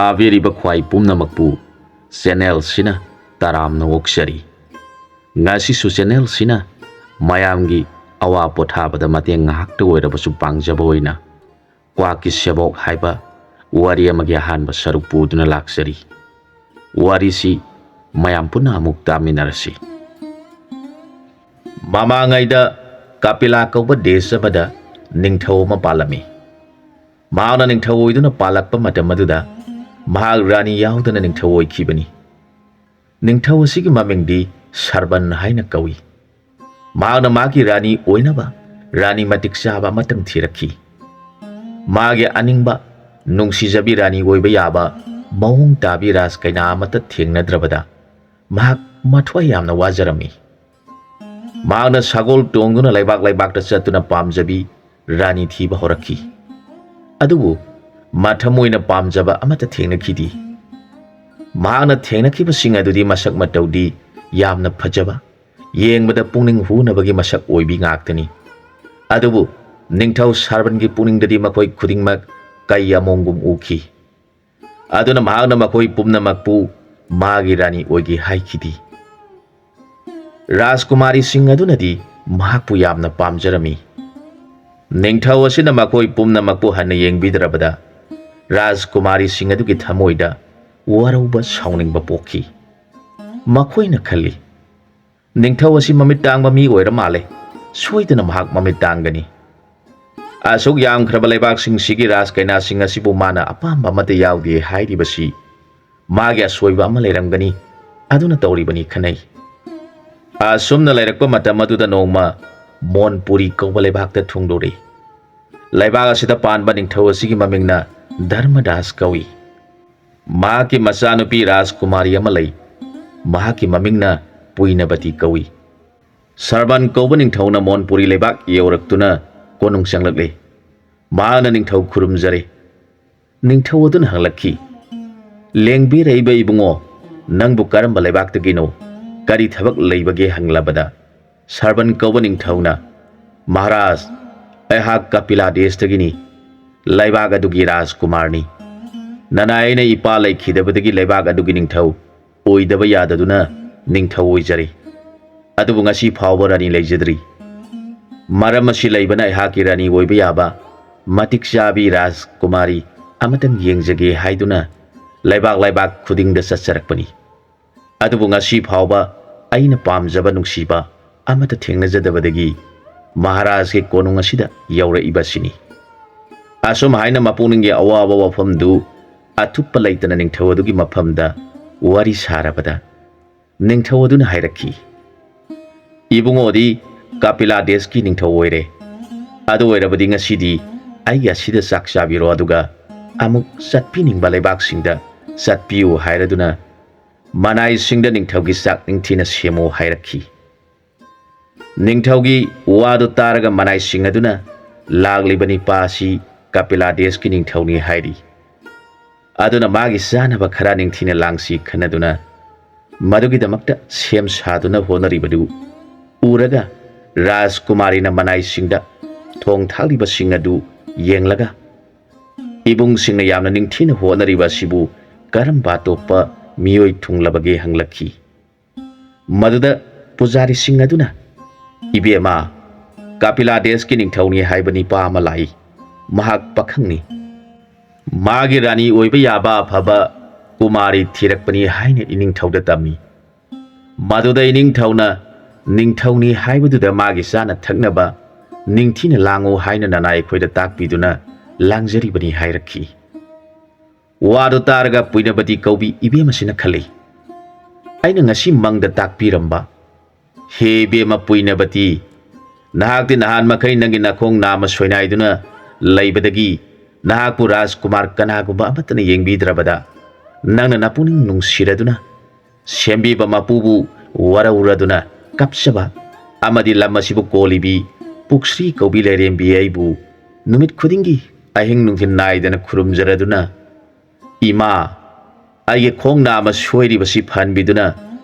ताबीरिबा ख्वाई पुम्नमकपु चैनल सिना तारामना ओक्सरी ngasisu channel sina mayamgi awa pothabada mateng ngahakta oirabasu pangjaba oina kwaki sebok haiba wari amagi ahanba saruk puduna laksari wari si mayam puna amuk taminarasi mamangaida kapila kauba desa bada ningthau ma palami mauna ningthau oiduna palakpa matam maduda mahag rani yaudana ningthau oikhibani ningthau asigi mamengdi Sarban haina kawi maagna magi rani oinaba rani matik chaba matang thirakhi magi aningba nungsijabi rani oiba yaba mawung tabi ras kaina amata thengnadrabada mahak mathwa yamna wajarami maagna sagol tongduna laibak ta chatuna pamjabi rani thiba horakhi adubu mathamoina pamjaba amata thengnakhidi maagna thengnakiba singa dudi masak matawdi yamna phajaba yengbada puning hunabagi masak oibi ngaktani adubu ningthau sarbangi puning dadi makoi khudingmak kai amongum ukhi aduna mahagna makoi pumna makpu magi rani oigi haikhidi Rajkumari singh adunadi mahakpu yamna pamjarami ningthau asina makoi pumna makpu hanna yengbidrabada Rajkumari singh adugi thamoida warauba sauningba pokhi makoina khali ningthau asi mamit tangba mi oira male soidana mahak mamit tangani asuk yam khraba leibak sing sigi ras kaina sing asibu mana apamba mate yaudi hairi basi magya soiba ama leramgani aduna tawribani khanai asumna leirakpa matam aduda nongma monpuri kauba leibak ta thungdori leibak asida panba ningthau asigi mamingna dharmadas kawi maki machanupi Rajkumari ama lei mahaki mamingna puinabati kawi sarban kauba ningthauna monpuri lebak yeuraktuna konung sanglakle maana ningthau khurumjare ningthau aduna hanglakhi lengbi reiba ibungo nangbu karamba lebak tagino kari thabak leibage hanglabada sarban kauba ningthauna maharaj aihak kapila desh tagini leibak adugi Rajkumarni nanaina ipa leikhidabadagi leibak adugi ningthau oidaba yadaduna ningthau oijari adubu ngasi phawba rani leijadri maram asi leibana ihaki rani oiba yaba matik chabi Rajkumari amatang yengjage haiduna leibak khudingda satsarakpani adubu ngasi phawba aina pamjaba nungsiba amata thengnajadabadagi maharaj ke konung asida yaura ibasini asum haina mapuningi awaba wafamdu atuppa leitana ningthau adugi mafamda wari sarabada ningthau aduna hairakhi ibungodi kapila deski ningthau oire adu oirabadi ngasidi ai asida sak chabiro aduga amuk satpiningba leibak singda satpiu hairaduna manai singda ningthau gi sak ningthina semo hairakhi ningthau gi wadu taraga manai sing aduna laglibani pasi kapila deski ningthau ni hairi aduna magi sanaba khara ningthina langsi khanaduna madugidamakta sem saduna honaribadu uraga Rajkumari na manai singda thong thaliba singadu yenglaga ibung singna yamna ningthina honariba sibu karamba topa miyoi thunglabage hanglakhi maduda pujari singaduna ibema kapila deski ningthauni haibani pa malai mahak pakhangni magi rani oiba yaba phaba kumari thirakpani haina iningthauda tammi maduda iningthauna ningthauni haibaduda magi sana thaknaba ningthina lango haina nanai khoida takpiduna langjaribani hairakhi wadu targa puinabati kaubi ibemasina khali aina ngasi mangda takpiramba he bema puinabati nahakti nahan makai nangi nakhong nama soinaiduna laibadagi nahakpu Rajkumar kanagumba amatana yengbidrabada nangna napuning nungsiraduna sembiba mapubu warauraduna kapsaba amadi lamasibu kolibi puksri kaubi lerembi aibu numit khudingi ahing nungthin naidana khurumjaraduna ima aige khong nama soiribasi phanbiduna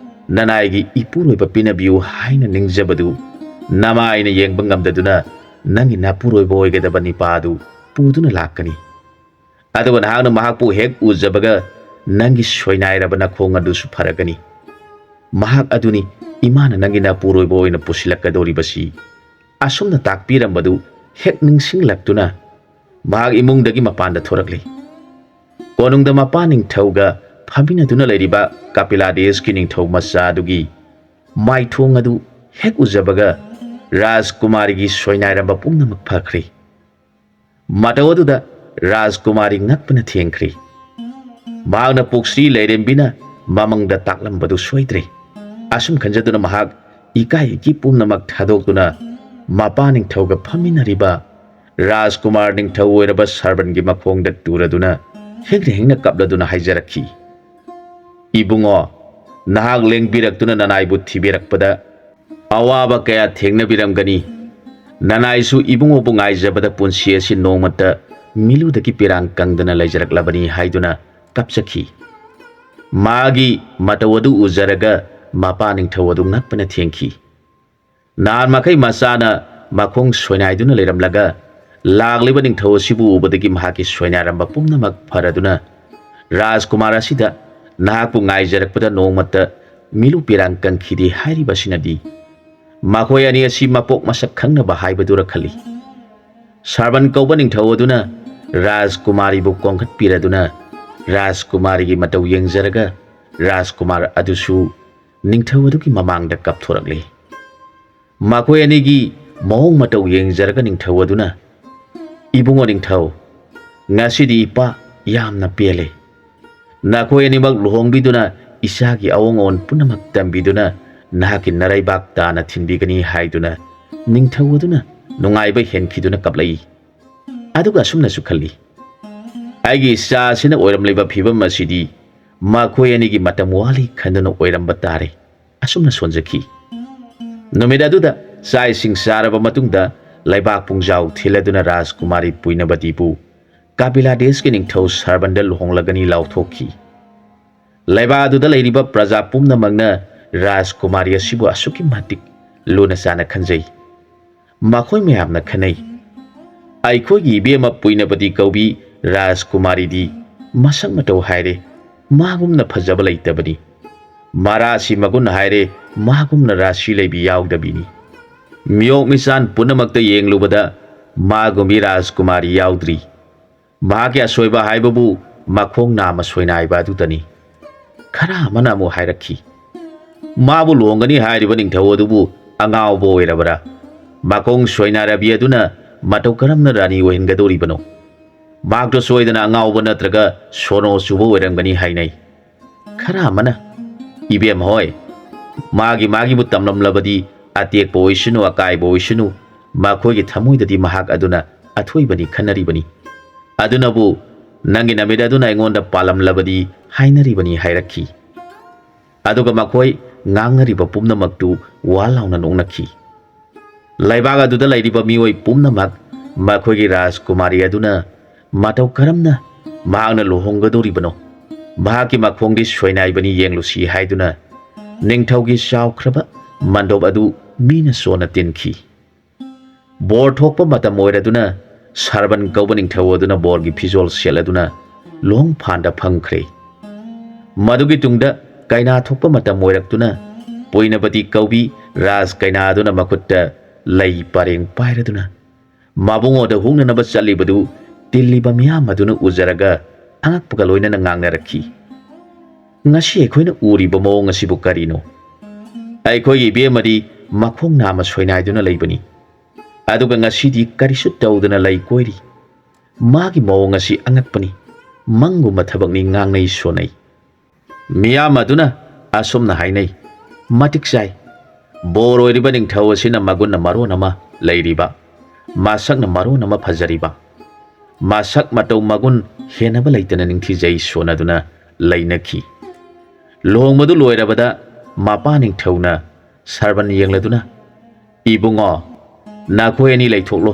nanaigi ipuroiba pinabiu haina ningjabadu namaina yengba ngamdaduna nangi napuroiba oigadaba nipadu puduna lakani ꯑꯗꯨꯒ ꯅꯍꯥꯛꯅ ꯃꯍꯥꯛꯄꯨ ꯍꯦꯛ ꯎꯖꯕꯒ ꯅꯪꯒꯤ ꯁꯣꯏꯅꯥꯏꯔꯕ ꯅꯈꯣꯡ ꯑꯗꯨꯁꯨ ꯐꯔꯒꯅꯤ ꯃꯍꯥꯛ ꯑꯗꯨꯅꯤ ꯏꯃꯥꯅ ꯅꯪꯒꯤ ꯅꯄꯨꯔꯣꯏꯕ ꯑꯣꯏꯅ ꯄꯨꯁꯤꯜꯂꯛꯀꯗꯧꯔꯤꯕꯁꯤ ꯑꯁꯨꯝꯅ ꯇꯥꯛꯄꯤꯔꯝꯕꯗꯨ ꯍꯦꯛ ꯅꯤꯡꯁꯤꯡꯂꯛꯇꯨꯅ ꯃꯍꯥꯛ ꯏꯃꯨꯡꯗꯒꯤ ꯃꯄꯥꯟꯗ ꯊꯣꯔꯛꯂꯤ ꯀꯣꯅꯨꯡꯗ ꯃꯄꯥ ꯅꯤꯡꯊꯧꯒ ꯐꯝꯃꯤꯟꯅꯗꯨꯅ ꯂꯩꯔꯤꯕ ꯀꯄꯤꯂꯥꯗꯦꯁꯀꯤ ꯅꯤꯡꯊꯧ ꯃꯆꯥ ꯑꯗꯨꯒꯤ ꯃꯥꯏꯊꯣꯡ ꯑꯗꯨ ꯍꯦꯛ ꯎꯖꯕꯒ ꯔꯥꯖꯀꯨꯃꯥꯔꯤꯒꯤ ꯁꯣꯏꯅꯥꯏꯔꯝꯕ ꯄꯨꯝꯅꯃꯛ ꯐꯈ꯭ꯔꯦ ꯃꯇꯧ ꯑꯗꯨꯗ ꯔꯥꯖꯀꯨꯃꯥꯔꯤ ꯉꯛꯄꯅ ꯊꯦꯡꯈ꯭ꯔꯤ ꯃꯍꯥꯛꯅ ꯄꯨꯛꯁ꯭ꯔꯤ ꯂꯩꯔꯦꯝꯕꯤꯅ ꯃꯃꯪꯗ ꯇꯥꯛꯂꯝꯕꯗꯨ ꯁꯣꯏꯗ꯭ꯔꯦ ꯑꯁꯨꯝ ꯈꯟꯖꯗꯨꯅ ꯃꯍꯥꯛ ꯏꯀꯥꯏ ꯏꯀꯤ ꯄꯨꯝꯅꯃꯛ ꯊꯥꯗꯣꯛꯇꯨꯅ ꯃꯄꯥ ꯅꯤꯡꯊꯧꯒ ꯐꯝꯃꯤꯟꯅꯔꯤꯕ ꯔꯥꯖꯀꯨꯃꯥꯔ ꯅꯤꯡꯊꯧ ꯑꯣꯏꯔꯕ ꯁꯔꯕꯟꯒꯤ ꯃꯈꯣꯡꯗ ꯇꯨꯔꯗꯨꯅ ꯍꯦꯡꯅ ꯍꯦꯡꯅ ꯀꯞꯂꯗꯨꯅ ꯍꯥꯏꯖꯔꯛꯈꯤ ꯏꯕꯨꯡꯉꯣ ꯅꯍꯥꯛ ꯂꯦꯡꯕꯤꯔꯛꯇꯨꯅ ꯅꯅꯥꯏꯕꯨ ꯊꯤꯕꯤꯔꯛꯄꯗ ꯑꯋꯥꯕ ꯀꯌꯥ ꯊꯦꯡꯅꯕꯤꯔꯝꯒꯅꯤ ꯅꯅꯥꯏꯁꯨ ꯏꯕꯨꯡꯉꯣꯕꯨ ꯉꯥꯏꯖꯕꯗ ꯄꯨꯟꯁꯤ ꯑꯁꯤ ꯅꯣꯡꯃꯇ ꯃꯤꯂꯨꯗꯒꯤ ꯄꯤꯔꯥꯡ ꯀꯪꯗꯅ ꯂꯩꯖꯔꯛꯂꯕꯅꯤ ꯍꯥꯏꯗꯨꯅ ꯀꯞꯆꯈꯤ ꯃꯥꯒꯤ ꯃꯇꯧ ꯑꯗꯨ ꯎꯖꯔꯒ ꯃꯄꯥ ꯅꯤꯡꯊꯧ ꯑꯗꯨ ꯉꯛꯄꯅ ꯊꯦꯡꯈꯤ ꯅꯍꯥꯟ ꯃꯈꯩ ꯃꯆꯥꯅ ꯃꯈꯣꯡ ꯁꯣꯏꯅꯥꯏꯗꯨꯅ ꯂꯩꯔꯝꯂꯒ ꯂꯥꯛꯂꯤꯕ ꯅꯤꯡꯊꯧ ꯑꯁꯤꯕꯨ ꯎꯕꯗꯒꯤ ꯃꯍꯥꯛꯀꯤ ꯁꯣꯏꯅꯥꯏꯔꯝꯕ ꯄꯨꯝꯅꯃꯛ ꯐꯔꯗꯨꯅ ꯔꯥꯖꯀꯨꯃꯥꯔ ꯑꯁꯤꯗ ꯅꯍꯥꯛꯄꯨ ꯉꯥꯏꯖꯔꯛꯄꯗ ꯅꯣꯡꯃꯇ ꯃꯤꯂꯨ ꯄꯤꯔꯥꯡ ꯀꯪꯈꯤꯗꯦ ꯍꯥꯏꯔꯤꯕꯁꯤꯅꯗꯤ ꯃꯈꯣꯏ ꯑꯅꯤ ꯑꯁꯤ ꯃꯄꯣꯛ ꯃꯁꯛ ꯈꯪꯅꯕ ꯍꯥꯏꯕꯗꯨꯔ ꯈꯜꯂꯤ ꯁꯔꯕꯟ ꯀꯧꯕ ꯅꯤꯡꯊꯧ ꯑꯗꯨꯅ ꯔꯥꯖꯀꯨꯃꯥꯔꯤꯕꯨ ꯀꯣꯡꯈꯠꯄꯤꯔꯗꯨꯅ ꯔꯥꯖꯀꯨꯃꯥꯔꯤꯒꯤ ꯃꯇꯧ ꯌꯦꯡꯖꯔꯒ ꯔꯥꯖꯀꯨꯃꯥꯔ ꯑꯗꯨꯁꯨ ꯅꯤꯡꯊꯧ ꯑꯗꯨꯒꯤ ꯃꯃꯥꯡꯗ ꯀꯞꯊꯣꯔꯛꯂꯤ ꯃꯈꯣꯏ ꯑꯅꯤꯒꯤ ꯃꯑꯣꯡ ꯃꯇꯧ ꯌꯦꯡꯖꯔꯒ ꯅꯤꯡꯊꯧ ꯑꯗꯨꯅ ꯏꯕꯨꯡꯉꯣ ꯅꯤꯡꯊꯧ ꯉꯁꯤꯗꯤ ꯏꯄꯥ ꯌꯥꯝꯅ ꯄꯦꯜꯂꯦ ꯅꯈꯣꯏ ꯑꯅꯤꯃꯛ ꯂꯨꯍꯣꯡꯕꯤꯗꯨꯅ ꯏꯆꯥꯒꯤ ꯑꯑꯣꯡ ꯑꯑꯣꯟ ꯄꯨꯝꯅꯃꯛ ꯇꯝꯕꯤꯗꯨꯅ ꯅꯍꯥꯛꯀꯤ ꯅꯔꯩꯕꯥꯛ ꯇꯥꯅ ꯊꯤꯟꯕꯤꯒꯅꯤ ꯍꯥꯏꯗꯨꯅ ꯅꯤꯡꯊꯧ ꯑꯗꯨꯅ ꯅꯨꯡꯉꯥꯏꯕ ꯍꯦꯟꯈꯤꯗꯨꯅ ꯀꯞꯂꯛꯏ ꯑꯗꯨꯒ ꯑꯁꯨꯝꯅꯁꯨ ꯈꯜꯂꯤ ꯑꯩꯒꯤ ꯏꯆꯥ ꯑꯁꯤꯅ ꯑꯣꯏꯔꯝꯂꯤꯕ ꯐꯤꯕꯝ ꯑꯁꯤꯗꯤ ꯃꯈꯣꯏ ꯑꯅꯤꯒꯤ ꯃꯇꯝ ꯋꯥꯠꯂꯤ ꯈꯟꯗꯨꯅ ꯑꯣꯏꯔꯝꯕ ꯇꯥꯔꯦ ꯑꯁꯨꯝꯅ ꯁꯣꯟꯖꯈꯤ ꯅꯨꯃꯤꯠ ꯑꯗꯨꯗ ꯆꯥꯛ ꯏꯁꯤꯡ ꯆꯥꯔꯕ ꯃꯇꯨꯡꯗ ꯂꯩꯕꯥꯛ ꯄꯨꯡꯖꯥꯎ ꯊꯤꯜꯂꯗꯨꯅ ꯔꯥꯖꯀꯨꯃꯥꯔꯤ ꯄꯨꯏꯅꯕꯇꯤꯕꯨ ꯀꯄꯤꯂꯥꯗꯦꯁꯀꯤ ꯅꯤꯡꯊꯧ ꯁꯔꯕꯟꯗ ꯂꯨꯍꯣꯡꯂꯒꯅꯤ ꯂꯥꯎꯊꯣꯛꯈꯤ ꯂꯩꯕꯥꯛ ꯑꯗꯨꯗ ꯂꯩꯔꯤꯕ ꯄ꯭ꯔꯖꯥ ꯄꯨꯝꯅꯃꯛꯅ ꯔꯥꯖꯀꯨꯃꯥꯔꯤ ꯑꯁꯤꯕꯨ ꯑꯁꯨꯛꯀꯤ ꯃꯇꯤꯛ ꯂꯨꯅ ꯆꯥꯅ ꯈꯟꯖꯩ ꯃꯈꯣꯏ ꯃꯌꯥꯝꯅ ꯈꯟꯅꯩ ꯑꯩꯈꯣꯏꯒꯤ ꯏꯕꯦꯝꯃ ꯄꯨꯏꯅꯕꯇꯤ ꯀꯧꯕꯤ ꯔꯥꯖꯀꯨꯃꯥꯔꯤꯗꯤ ꯃꯁꯛ ꯃꯇꯧ ꯍꯥꯏꯔꯦ ꯃꯥꯒꯨꯝꯅ ꯐꯖꯕ ꯂꯩꯇꯕꯅꯤ ꯃꯔꯥꯁꯤ ꯃꯒꯨꯟ ꯍꯥꯏꯔꯦ ꯃꯥꯒꯨꯝꯅ ꯔꯥꯁꯤ ꯂꯩꯕꯤ ꯌꯥꯎꯗꯕꯤꯅꯤ ꯃꯤꯑꯣꯛ ꯃꯤꯆꯥꯟ ꯄꯨꯝꯅꯃꯛꯇ ꯌꯦꯡꯂꯨꯕꯗ ꯃꯥꯒꯨꯝꯕꯤ ꯔꯥꯖꯀꯨꯃꯥꯔꯤ ꯌꯥꯎꯗ꯭ꯔꯤ ꯃꯍꯥꯛꯀꯤ ꯑꯁꯣꯏꯕ ꯍꯥꯏꯕꯕꯨ ꯃꯈꯣꯡ ꯅꯥꯝꯃ ꯁꯣꯏꯅꯥꯏꯕ ꯑꯗꯨꯗꯅꯤ ꯈꯔ ꯑꯃꯅ ꯑꯃꯨꯛ ꯍꯥꯏꯔꯛꯈꯤ ꯃꯥꯕꯨ ꯂꯨꯍꯣꯡꯒꯅꯤ ꯍꯥꯏꯔꯤꯕ ꯅꯤꯡꯊꯧ ꯑꯗꯨꯕꯨ ꯑꯉꯥꯎꯕ ꯑꯣꯏꯔꯕꯔꯥ ꯃꯈꯣꯡ ꯁꯣꯏꯅꯥꯏꯔꯕꯤ ꯑꯗꯨꯅ ꯃꯇꯧ ꯀꯔꯝꯅ ꯔꯥꯅꯤ ꯑꯣꯏꯍꯟꯒꯗꯧꯔꯤꯕꯅꯣ ꯃꯍꯥꯛꯇꯣ ꯁꯣꯏꯗꯅ ꯑꯉꯥꯎꯕ ꯅꯠꯇ꯭ꯔꯒ ꯁꯣꯅꯣ ꯆꯨꯕ ꯑꯣꯏꯔꯝꯒꯅꯤ ꯍꯥꯏꯅꯩ ꯈꯔ ꯑꯃꯅ ꯏꯕꯦꯝ ꯍꯣꯏ ꯃꯥꯒꯤꯕꯨ ꯇꯝꯂꯝꯂꯕꯗꯤ ꯑꯇꯦꯛꯄ ꯑꯣꯏꯁꯅꯨ ꯑꯀꯥꯏꯕ ꯑꯣꯏꯁꯅꯨ ꯃꯈꯣꯏꯒꯤ ꯊꯃꯣꯏꯗꯗꯤ ꯃꯍꯥꯛ ꯑꯗꯨꯅ ꯑꯊꯣꯏꯕꯅꯤ ꯈꯟꯅꯔꯤꯕꯅꯤ ꯑꯗꯨꯅꯕꯨ ꯅꯪꯒꯤ ꯅꯃꯤꯠ ꯑꯗꯨꯅ ꯑꯩꯉꯣꯟꯗ ꯄꯥꯜꯂꯝꯂꯕꯗꯤ ꯍꯥꯏꯅꯔꯤꯕꯅꯤ ꯍꯥꯏꯔꯛꯈꯤ ꯑꯗꯨꯒ ꯃꯈꯣꯏ ꯉꯥꯡꯅꯔꯤꯕ ꯄꯨꯝꯅꯃꯛꯇꯨ ꯋꯥ ꯂꯥꯎꯅ ꯅꯣꯛꯅꯈꯤ ꯂꯩꯕꯥꯛ ꯑꯗꯨꯗ ꯂꯩꯔꯤꯕ ꯃꯤꯑꯣꯏ ꯄꯨꯝꯅꯃꯛ ꯃꯈꯣꯏꯒꯤ ꯔꯥꯖꯀꯨꯃꯥꯔꯤ ꯑꯗꯨꯅ ꯃꯇꯧ ꯀꯔꯝꯅ ꯃꯍꯥꯛꯅ ꯂꯨꯍꯣꯡꯒꯗꯧꯔꯤꯕꯅꯣ ꯃꯍꯥꯛꯀꯤ ꯃꯈꯣꯡꯗꯤ ꯁꯣꯏꯅꯥꯏꯕꯅꯤ ꯌꯦꯡꯂꯨꯁꯤ ꯍꯥꯏꯗꯨꯅ ꯅꯤꯡꯊꯧꯒꯤ ꯆꯥꯎꯈ꯭ꯔꯕ ꯃꯟꯗꯣꯞ ꯑꯗꯨ ꯃꯤꯅ ꯆꯣꯟꯅ ꯇꯤꯟꯈꯤ ꯕꯣꯔ ꯊꯣꯛꯄ ꯃꯇꯝ ꯑꯣꯏꯔꯗꯨꯅ ꯁꯔꯕꯟ ꯀꯧꯕ ꯅꯤꯡꯊꯧ ꯑꯗꯨꯅ ꯕꯣꯔꯒꯤ ꯐꯤꯖꯣꯜ ꯁꯦꯠꯂꯗꯨꯅ ꯂꯨꯍꯣꯡ ꯐꯥꯟꯗ ꯐꯝꯈ꯭ꯔꯦ ꯃꯗꯨꯒꯤ ꯇꯨꯡꯗ ꯀꯩꯅꯥ ꯊꯣꯛꯄ ꯃꯇꯝ ꯑꯣꯏꯔꯛꯇꯨꯅ ꯄꯨꯏꯅꯕꯇꯤ ꯀꯧꯕꯤ ꯔꯥꯖ ꯀꯩꯅꯥ ꯑꯗꯨꯅ ꯃꯈꯨꯠꯇ ꯂꯩ ꯄꯔꯦꯡ ꯄꯥꯏꯔꯗꯨꯅ ꯃꯕꯨꯡꯉꯣꯗ ꯍꯨꯡꯅꯅꯕ ꯆꯠꯂꯤꯕꯗꯨ ꯇꯤꯜꯂꯤꯕ ꯃꯤꯌꯥꯝ ꯑꯗꯨꯅ ꯎꯖꯔꯒ ꯑꯉꯛꯄꯒ ꯂꯣꯏꯅꯅ ꯉꯥꯡꯅꯔꯛꯈꯤ ꯉꯁꯤ ꯑꯩꯈꯣꯏꯅ ꯎꯔꯤꯕ ꯃꯑꯣꯡ ꯑꯁꯤꯕꯨ ꯀꯔꯤꯅꯣ ꯑꯩꯈꯣꯏꯒꯤ ꯏꯕꯦꯝꯃꯗꯤ ꯃꯈꯣꯡ ꯅꯥꯝꯃ ꯁꯣꯏꯅꯥꯏꯗꯨꯅ ꯂꯩꯕꯅꯤ ꯑꯗꯨꯒ ꯉꯁꯤꯗꯤ ꯀꯔꯤꯁꯨ ꯇꯧꯗꯅ ꯂꯩ ꯀꯣꯏꯔꯤ ꯃꯥꯒꯤ ꯃꯑꯣꯡ ꯑꯁꯤ ꯑꯉꯛꯄꯅꯤ ꯃꯪꯒꯨꯝꯕ ꯊꯕꯛꯅꯤ ꯉꯥꯡꯅꯩ ꯁꯣꯟꯅꯩ ꯃꯤꯌꯥꯝ ꯑꯗꯨꯅ ꯑꯁꯨꯝꯅ ꯍꯥꯏꯅꯩ ꯃꯇꯤꯛ ꯆꯥꯏ ꯕꯣꯔ ꯑꯣꯏꯔꯤꯕ ꯅꯤꯡꯊꯧ ꯑꯁꯤꯅ ꯃꯒꯨꯟꯅ ꯃꯔꯣꯟ ꯑꯃ ꯂꯩꯔꯤꯕ ꯃꯁꯛꯅ ꯃꯔꯣꯟ ꯑꯃ ꯐꯖꯔꯤꯕ ꯃꯁꯛ ꯃꯇꯧ ꯃꯒꯨꯟ ꯍꯦꯟꯅꯕ ꯂꯩꯇꯅ ꯅꯤꯡꯊꯤꯖꯩ ꯁꯣꯟꯅꯗꯨꯅ ꯂꯩꯅꯈꯤ ꯂꯨꯍꯣꯡꯕꯗꯨ ꯂꯣꯏꯔꯕꯗ ꯃꯄꯥ ꯅꯤꯡꯊꯧꯅ ꯁꯔꯕꯟ ꯌꯦꯡꯂꯗꯨꯅ ꯏꯕꯨꯡꯉꯣ ꯅꯈꯣꯏ ꯑꯅꯤ ꯂꯩꯊꯣꯛꯂꯣ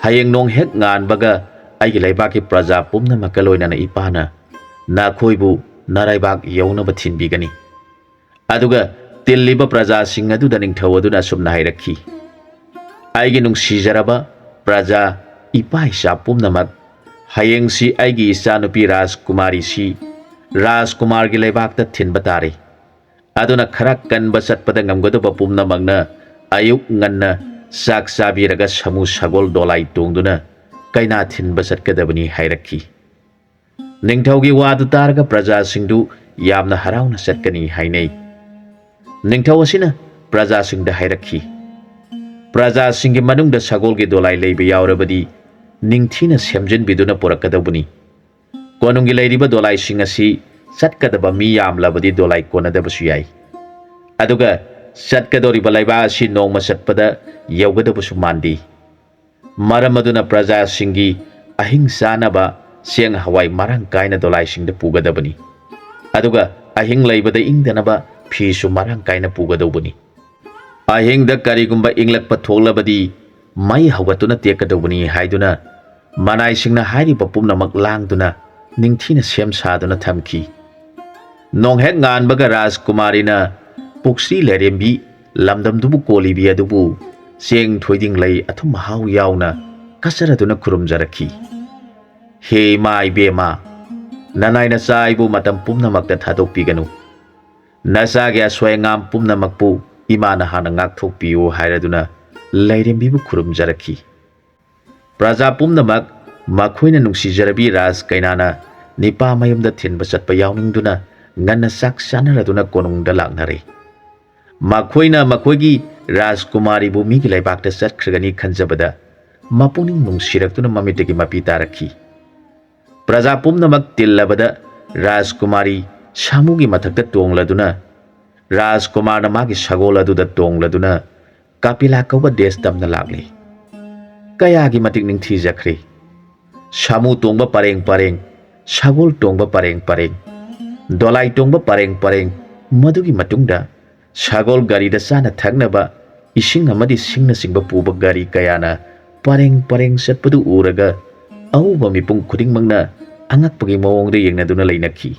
ꯍꯌꯦꯡ ꯅꯣꯡ ꯍꯦꯛ ꯉꯥꯟꯕꯒ ꯑꯩꯒꯤ ꯂꯩꯕꯥꯛꯀꯤ ꯄ꯭ꯔꯖꯥ ꯄꯨꯝꯅꯃꯛꯀ ꯂꯣꯏꯅꯅ ꯏꯄꯥꯅ ꯅꯈꯣꯏꯕꯨ ꯅꯔꯩꯕꯥꯛ ꯌꯧꯅꯕ ꯊꯤꯟꯕꯤꯒꯅꯤ ꯑꯗꯨꯒ ꯇꯤꯜꯂꯤꯕ ꯄ꯭ꯔꯖꯥꯁꯤꯡ ꯑꯗꯨꯗ ꯅꯤꯡꯊꯧ ꯑꯗꯨꯅ ꯑꯁꯨꯝꯅ ꯍꯥꯏꯔꯛꯈꯤ ꯑꯩꯒꯤ ꯅꯨꯡꯁꯤꯖꯔꯕ ꯄ꯭ꯔꯖꯥ ꯏꯄꯥ ꯏꯆꯥ ꯄꯨꯝꯅꯃꯛ ꯍꯌꯦꯡꯁꯤ ꯑꯩꯒꯤ ꯏꯆꯥꯅꯨꯄꯤ ꯔꯥꯖꯀꯨꯃꯥꯔꯤꯁꯤ ꯔꯥꯖꯀꯨꯃꯥꯔꯒꯤ ꯂꯩꯕꯥꯛꯇ ꯊꯤꯟꯕ ꯇꯥꯔꯦ ꯑꯗꯨꯅ ꯈꯔ ꯀꯟꯕ ꯆꯠꯄꯗ ꯉꯝꯒꯗꯕ ꯄꯨꯝꯅꯃꯛꯅ ꯑꯌꯨꯛ ꯉꯟꯅ ꯆꯥꯛ ꯆꯥꯕꯤꯔꯒ ꯁꯃꯨ ꯁꯒꯣꯜ ꯗꯣꯂꯥꯏ ꯇꯣꯡꯗꯨꯅ ꯀꯩꯅꯥ ꯊꯤꯟꯕ ꯆꯠꯀꯗꯕꯅꯤ ꯍꯥꯏꯔꯛꯈꯤ ꯅꯤꯡꯊꯧꯒꯤ ꯋꯥꯗꯨ ꯇꯥꯔꯒ ꯄ꯭ꯔꯖꯥꯁꯤꯡꯗꯨ ꯌꯥꯝꯅ ꯍꯔꯥꯎꯅ ꯆꯠꯀꯅꯤ ꯍꯥꯏꯅꯩ ꯅꯤꯡꯊꯧ ꯑꯁꯤꯅ ꯄ꯭ꯔꯖꯥꯁꯤꯡꯗ ꯍꯥꯏꯔꯛꯈꯤ ꯄ꯭ꯔꯖꯥꯁꯤꯡꯒꯤ ꯃꯅꯨꯡꯗ ꯁꯒꯣꯜꯒꯤ ꯗꯣꯂꯥꯏ ꯂꯩꯕ ꯌꯥꯎꯔꯕꯗꯤ ꯅꯤꯡꯊꯤꯅ ꯁꯦꯝꯖꯤꯟꯕꯤꯗꯨꯅ ꯄꯨꯔꯛꯀꯗꯧꯕꯅꯤ ꯀꯣꯅꯨꯡꯒꯤ ꯂꯩꯔꯤꯕ ꯗꯣꯂꯥꯏꯁꯤꯡ ꯑꯁꯤ ꯆꯠꯀꯗꯕ ꯃꯤ ꯌꯥꯝꯂꯕꯗꯤ ꯗꯣꯂꯥꯏ ꯀꯣꯟꯅꯗꯕꯁꯨ ꯌꯥꯏ ꯑꯗꯨꯒ ꯆꯠꯀꯗꯧꯔꯤꯕ ꯂꯩꯕꯥꯛ ꯑꯁꯤ ꯅꯣꯡꯃ ꯆꯠꯄꯗ ꯌꯧꯒꯗꯕꯁꯨ ꯃꯥꯟꯗꯦ ꯃꯔꯝ ꯑꯗꯨꯅ ꯄ꯭ꯔꯖꯥꯁꯤꯡꯒꯤ ꯑꯍꯤꯡ ꯆꯥꯅꯕ ꯆꯦꯡ ꯍꯋꯥꯏ ꯃꯔꯥꯡ ꯀꯥꯏꯅ ꯗꯣꯂꯥꯏꯁꯤꯡꯗ ꯄꯨꯒꯗꯕꯅꯤ ꯑꯗꯨꯒ ꯑꯍꯤꯡ ꯂꯩꯕꯗ ꯏꯪꯗꯅꯕ ꯐꯤꯁꯨ ꯃꯔꯥꯡ ꯀꯥꯏꯅ ꯄꯨꯒꯗꯧꯕꯅꯤ ꯑꯍꯤꯡꯗ ꯀꯔꯤꯒꯨꯝꯕ ꯏꯪꯂꯛꯄ ꯊꯣꯛꯂꯕꯗꯤ ꯃꯩ ꯍꯧꯒꯠꯇꯨꯅ ꯇꯦꯛꯀꯗꯧꯕꯅꯤ ꯍꯥꯏꯗꯨꯅ ꯃꯅꯥꯏꯁꯤꯡꯅ ꯍꯥꯏꯔꯤꯕ ꯄꯨꯝꯅꯃꯛ ꯂꯥꯡꯗꯨꯅ ꯅꯤꯡꯊꯤꯅ ꯁꯦꯝ ꯁꯥꯗꯨꯅ ꯊꯝꯈꯤ ꯅꯣꯡꯍꯦꯛ ꯉꯥꯟꯕꯒ ꯔꯥꯖꯀꯨꯃꯥꯔꯤꯅ ꯄꯨꯛꯁ꯭ꯔꯤ ꯂꯩꯔꯦꯝꯕꯤ ꯂꯝꯗꯝꯗꯨꯕꯨ ꯀꯣꯜꯂꯤꯕꯤ ꯑꯗꯨꯕు ꯆꯦꯡ ꯊꯣꯏꯗꯤꯡ ꯂꯩ ꯑꯊꯨꯝ ꯃꯍꯥꯎ ꯌꯥꯎꯅ ꯀꯠꯆꯔꯗꯨꯅ ꯈꯨꯔꯨꯝꯖꯔꯛꯈꯤ ꯍꯦ ꯏꯃꯥ ꯏꯕꯦꯝꯃ ꯅꯅꯥꯏ ꯅꯆꯥ ꯑꯩꯕꯨ ꯃꯇꯝ ꯄꯨꯝꯅꯃꯛꯇ ꯊꯥꯗꯣꯛꯄꯤꯒꯅꯨ ꯅꯆꯥꯒꯤ ꯑꯁꯣꯏ ꯑꯉꯥꯝ ꯄꯨꯝꯅꯃꯛꯄꯨ ꯏꯃꯥꯅ ꯍꯥꯟꯅ ꯉꯥꯛꯊꯣꯛꯄꯤꯌꯨ ꯍꯥꯏꯔꯗꯨꯅ ꯂꯩꯔꯦꯝꯕꯤꯕꯨ ꯈꯨꯔꯨꯝꯖꯔꯛꯈꯤ ꯄ꯭ꯔꯖꯥ ꯄꯨꯝꯅꯃꯛ ꯃꯈꯣꯏꯅ ꯅꯨꯡꯁꯤꯖꯔꯕꯤ ꯔꯥꯖ ꯀꯩꯅꯥꯅ ꯅꯤꯄꯥ ꯃꯌꯨꯝꯗ ꯊꯤꯟꯕ ꯆꯠꯄ ꯌꯥꯎꯅꯤꯡꯗꯨꯅ ꯉꯟꯅ ꯆꯥꯛ ꯆꯥꯅꯔꯗꯨꯅ ꯀꯣꯅꯨꯡꯗ ꯂꯥꯛꯅꯔꯦ ꯃꯈꯣꯏꯅ ꯃꯈꯣꯏꯒꯤ ꯔꯥꯖꯀꯨꯃꯥꯔꯤꯕꯨ ꯃꯤꯒꯤ ꯂꯩꯕꯥꯛꯇ ꯆꯠꯈ꯭ꯔꯒꯅꯤ ꯈꯟꯖꯕꯗ ꯃꯄꯨꯛꯅꯤꯡ ꯅꯨꯡꯁꯤꯔꯛꯇꯨꯅ ꯃꯃꯤꯠꯇꯒꯤ ꯃꯄꯤ ꯇꯥꯔꯛꯈꯤ ꯄ꯭ꯔꯖꯥ ꯄꯨꯝꯅꯃꯛ ꯇꯤꯜꯂꯕꯗ ꯔꯥꯖꯀꯨꯃꯥꯔꯤ ꯁꯥꯃꯨꯒꯤ ꯃꯊꯛꯇ ꯇꯣꯡꯂꯗꯨꯅ ꯔꯥꯖꯀꯨꯃꯥꯔꯅ ꯃꯥꯒꯤ ꯁꯒꯣꯜ ꯑꯗꯨꯗ ꯇꯣꯡꯂꯗꯨꯅ ꯀꯄꯤꯂꯥ ꯀꯧꯕ ꯗꯦꯁ ꯇꯝꯅ ꯂꯥꯛꯂꯤ ꯀꯌꯥꯒꯤ ꯃꯇꯤꯛ ꯅꯤꯡꯊꯤꯖꯈ꯭ꯔꯦ ꯁꯥꯃꯨ ꯇꯣꯡꯕ ꯄꯔꯦꯡ ꯄꯔꯦꯡ ꯁꯒꯣꯜ ꯇꯣꯡꯕ ꯄꯔꯦꯡ ꯄꯔꯦꯡ ꯗꯣꯂꯥꯏ ꯇꯣꯡꯕ ꯄꯔꯦꯡ ꯄꯔꯦꯡ ꯃꯗꯨꯒꯤ ꯃꯇꯨꯡꯗ ꯁꯒꯣꯜ ꯒꯥꯔꯤꯗ ꯆꯥꯅ ꯊꯛꯅꯕ ꯏꯁꯤꯡ ꯑꯃꯗꯤ ꯁꯤꯡꯅꯆꯤꯡꯕ ꯄꯨꯕ ꯒꯥꯔꯤ ꯀꯌꯥꯅ ꯄꯔꯦꯡ ꯄꯔꯦꯡ ꯆꯠꯄꯗꯨ ꯎꯔꯒ ꯑꯎꯕ ꯃꯤꯄꯨꯝ ꯈꯨꯗꯤꯡꯃꯛꯅ ꯑꯉꯛꯄꯒꯤ ꯃꯑꯣꯡꯗ ꯌꯦꯡꯅꯗꯨꯅ ꯂꯩꯅꯈꯤ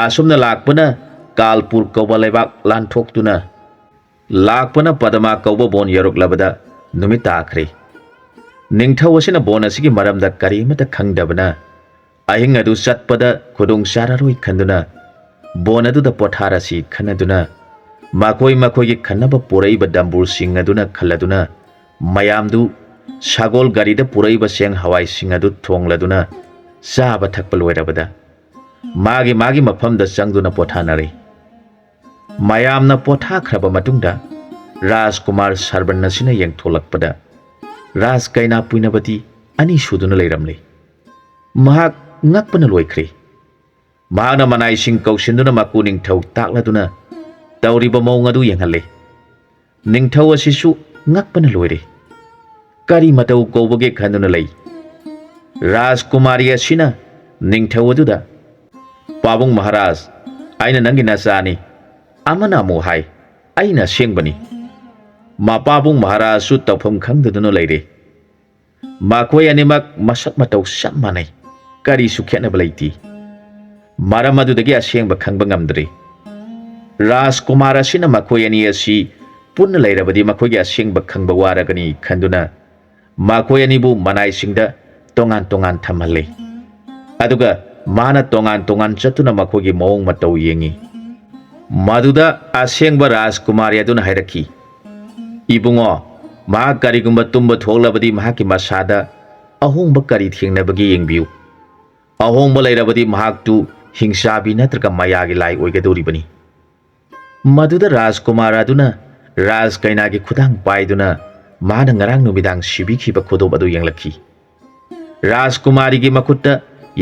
ꯑꯁꯨꯝꯅ ꯂꯥꯛꯄꯅ ꯀꯥꯜꯄꯨꯔ ꯀꯧꯕ ꯂꯩꯕꯥꯛ ꯂꯥꯟꯊꯣꯛꯇꯨꯅ ꯂꯥꯛꯄꯅ ꯄꯗꯃꯥ ꯀꯧꯕ ꯕꯣꯟ ꯌꯧꯔꯛꯂꯕꯗ ꯅꯨꯃꯤꯠ ꯇꯥꯈ꯭ꯔꯦ ꯅꯤꯡꯊꯧ ꯑꯁꯤꯅ ꯕꯣꯟ ꯑꯁꯤꯒꯤ ꯃꯔꯝꯗ ꯀꯔꯤꯃꯠꯇ ꯈꯪꯗꯕꯅ ꯑꯍꯤꯡ ꯑꯗꯨ ꯆꯠꯄꯗ ꯈꯨꯗꯣꯡ ꯆꯥꯔꯔꯣꯏ ꯈꯟꯗꯨꯅ ꯕꯣꯟ ꯑꯗꯨꯗ ꯄꯣꯊꯥꯔꯁꯤ ꯈꯟꯅꯗꯨꯅ ꯃꯈꯣꯏꯒꯤ ꯈꯟꯅꯕ ꯄꯨꯔꯛꯏꯕ ꯗꯝꯕꯨꯔꯁꯤꯡ ꯑꯗꯨꯅ ꯈꯜꯂꯗꯨꯅ ꯃꯌꯥꯝꯗꯨ ꯁꯒꯣꯜ ꯒꯥꯔꯤꯗ ꯄꯨꯔꯛꯏꯕ ꯆꯦꯡ ꯍꯋꯥꯏꯁꯤꯡ ꯑꯗꯨ ꯊꯣꯡꯂꯗꯨꯅ ꯆꯥꯕ ꯊꯛꯄ ꯂꯣꯏꯔꯕꯗ ꯃꯥꯒꯤ ꯃꯐꯝꯗ ꯆꯪꯗꯨꯅ ꯄꯣꯊꯥꯅꯔꯦ ꯃꯌꯥꯝꯅ ꯄꯣꯊꯥꯈ꯭ꯔꯕ ꯃꯇꯨꯡꯗ ꯔꯥꯖꯀꯨꯃꯥꯔ ꯁꯔꯕꯟ ꯑꯁꯤꯅ ꯌꯦꯡꯊꯣꯛꯂꯛꯄꯗ ꯔꯥꯖ ꯀꯩꯅꯥ ꯄꯨꯏꯅꯕꯇꯤ ꯑꯅꯤ ꯁꯨꯗꯨꯅ ꯂꯩꯔꯝꯂꯦ ꯃꯍꯥꯛ ꯉꯛꯄꯅ ꯂꯣꯏꯈ꯭ꯔꯦ ꯃꯍꯥꯛꯅ ꯃꯅꯥꯏꯁꯤꯡ ꯀꯧꯁꯤꯟꯗꯨꯅ ꯃꯀꯨ ꯅꯤꯡꯊꯧ ꯇꯥꯛꯂꯗꯨꯅ ꯇꯧꯔꯤꯕ ꯃꯑꯣꯡ ꯑꯗꯨ ꯌꯦꯡꯍꯜꯂꯦ ꯅꯤꯡꯊꯧ ꯑꯁꯤꯁꯨ ꯉꯛꯄꯅ ꯂꯣꯏꯔꯦ ꯀꯔꯤ ꯃꯇꯧ ꯀꯧꯕꯒꯦ ꯈꯟꯗꯨꯅ ꯂꯩ ꯔꯥꯖꯀꯨꯃꯥꯔꯤ ꯑꯁꯤꯅ ꯅꯤꯡꯊꯧ ꯑꯗꯨꯗ ꯄꯥꯕꯨꯡ ꯃꯍꯥꯔꯥꯖ ꯑꯩꯅ ꯅꯪꯒꯤ ꯅꯆꯥꯅꯤ ꯑꯃꯅ ꯑꯃꯨꯛ ꯍꯥꯏ ꯑꯩꯅ ꯑꯁꯦꯡꯕꯅꯤ ꯃꯄꯥꯕꯨꯡ ꯃꯍꯥꯔꯥꯖꯁꯨ ꯇꯧꯐꯝ ꯈꯪꯗꯗꯨꯅ ꯂꯩꯔꯦ ꯃꯈꯣꯏ ꯑꯅꯤꯃꯛ ꯃꯁꯛ ꯃꯇꯧ ꯆꯞ ꯃꯥꯟꯅꯩ ꯀꯔꯤꯁꯨ ꯈꯦꯠꯅꯕ ꯂꯩꯇꯦ ꯃꯔꯝ ꯑꯗꯨꯗꯒꯤ ꯑꯁꯦꯡꯕ ꯈꯪꯕ ꯉꯝꯗ꯭ꯔꯦ ꯔꯥꯖꯀꯨꯃꯥꯔ ꯑꯁꯤꯅ ꯃꯈꯣꯏ ꯑꯅꯤ ꯑꯁꯤ ꯄꯨꯟꯅ ꯂꯩꯔꯕꯗꯤ ꯃꯈꯣꯏꯒꯤ ꯑꯁꯦꯡꯕ ꯈꯪꯕ ꯋꯥꯔꯒꯅꯤ ꯈꯟꯗꯨꯅ ꯃꯈꯣꯏ ꯑꯅꯤꯕु ꯃꯅꯥꯏꯁꯤꯡꯗ ꯇꯣꯉꯥꯟ ꯇꯣꯉꯥꯟ ꯊꯝꯍꯜꯂꯦ ꯑꯗꯨꯒ ꯃꯥꯅ ꯇꯣꯉꯥꯟ ꯇꯣꯉꯥꯟ ꯆꯠꯇꯨꯅ ꯃꯈꯣꯏꯒꯤ ꯃꯑꯣꯡ ꯃꯇꯧ ꯌꯦꯡꯉꯤ ꯃꯗꯨꯗ ꯑꯁꯦꯡꯕ ꯔꯥꯖꯀꯨꯃꯥꯔꯤ ꯑꯗꯨꯅ ꯍꯥꯏꯔꯛꯈꯤ ꯏꯕꯨꯡꯉꯣ ꯃꯍꯥꯛ ꯀꯔꯤꯒꯨꯝꯕ ꯇꯨꯝꯕ ꯊꯣꯛꯂꯕꯗꯤ ꯃꯍꯥꯛꯀꯤ ꯃꯁꯥꯗ ꯑꯍꯣꯡꯕ ꯀꯔꯤ ꯊꯦꯡꯅꯕꯒꯦ ꯌꯦꯡꯕꯤꯌꯨ ꯑꯍꯣꯡꯕ ꯂꯩꯔꯕꯗꯤ ꯃꯍꯥꯛꯇꯨ ꯍꯤꯡꯆꯥꯕꯤ ꯅꯠꯇ꯭ꯔꯒ ꯃꯌꯥꯒꯤ ꯂꯥꯏ ꯑꯣꯏꯒꯗꯧꯔꯤꯕꯅꯤ ꯃꯗꯨꯗ ꯔꯥꯖꯀꯨꯃꯥꯔ ꯑꯗꯨꯅ ꯔꯥꯖ ꯀꯩꯅꯥꯒꯤ ꯈꯨꯗꯥꯡ ꯄꯥꯏꯗꯨꯅ ꯃꯥꯅ ꯉꯔꯥꯡ ꯅꯨꯃꯤꯗꯥꯡ ꯁꯤꯕꯤꯈꯤꯕ ꯈꯨꯗꯣꯞ ꯑꯗꯨ ꯌꯦꯡꯂꯛꯈꯤ ꯔꯥꯖꯀꯨꯃꯥꯔꯤꯒꯤ ꯃꯈꯨꯠꯇ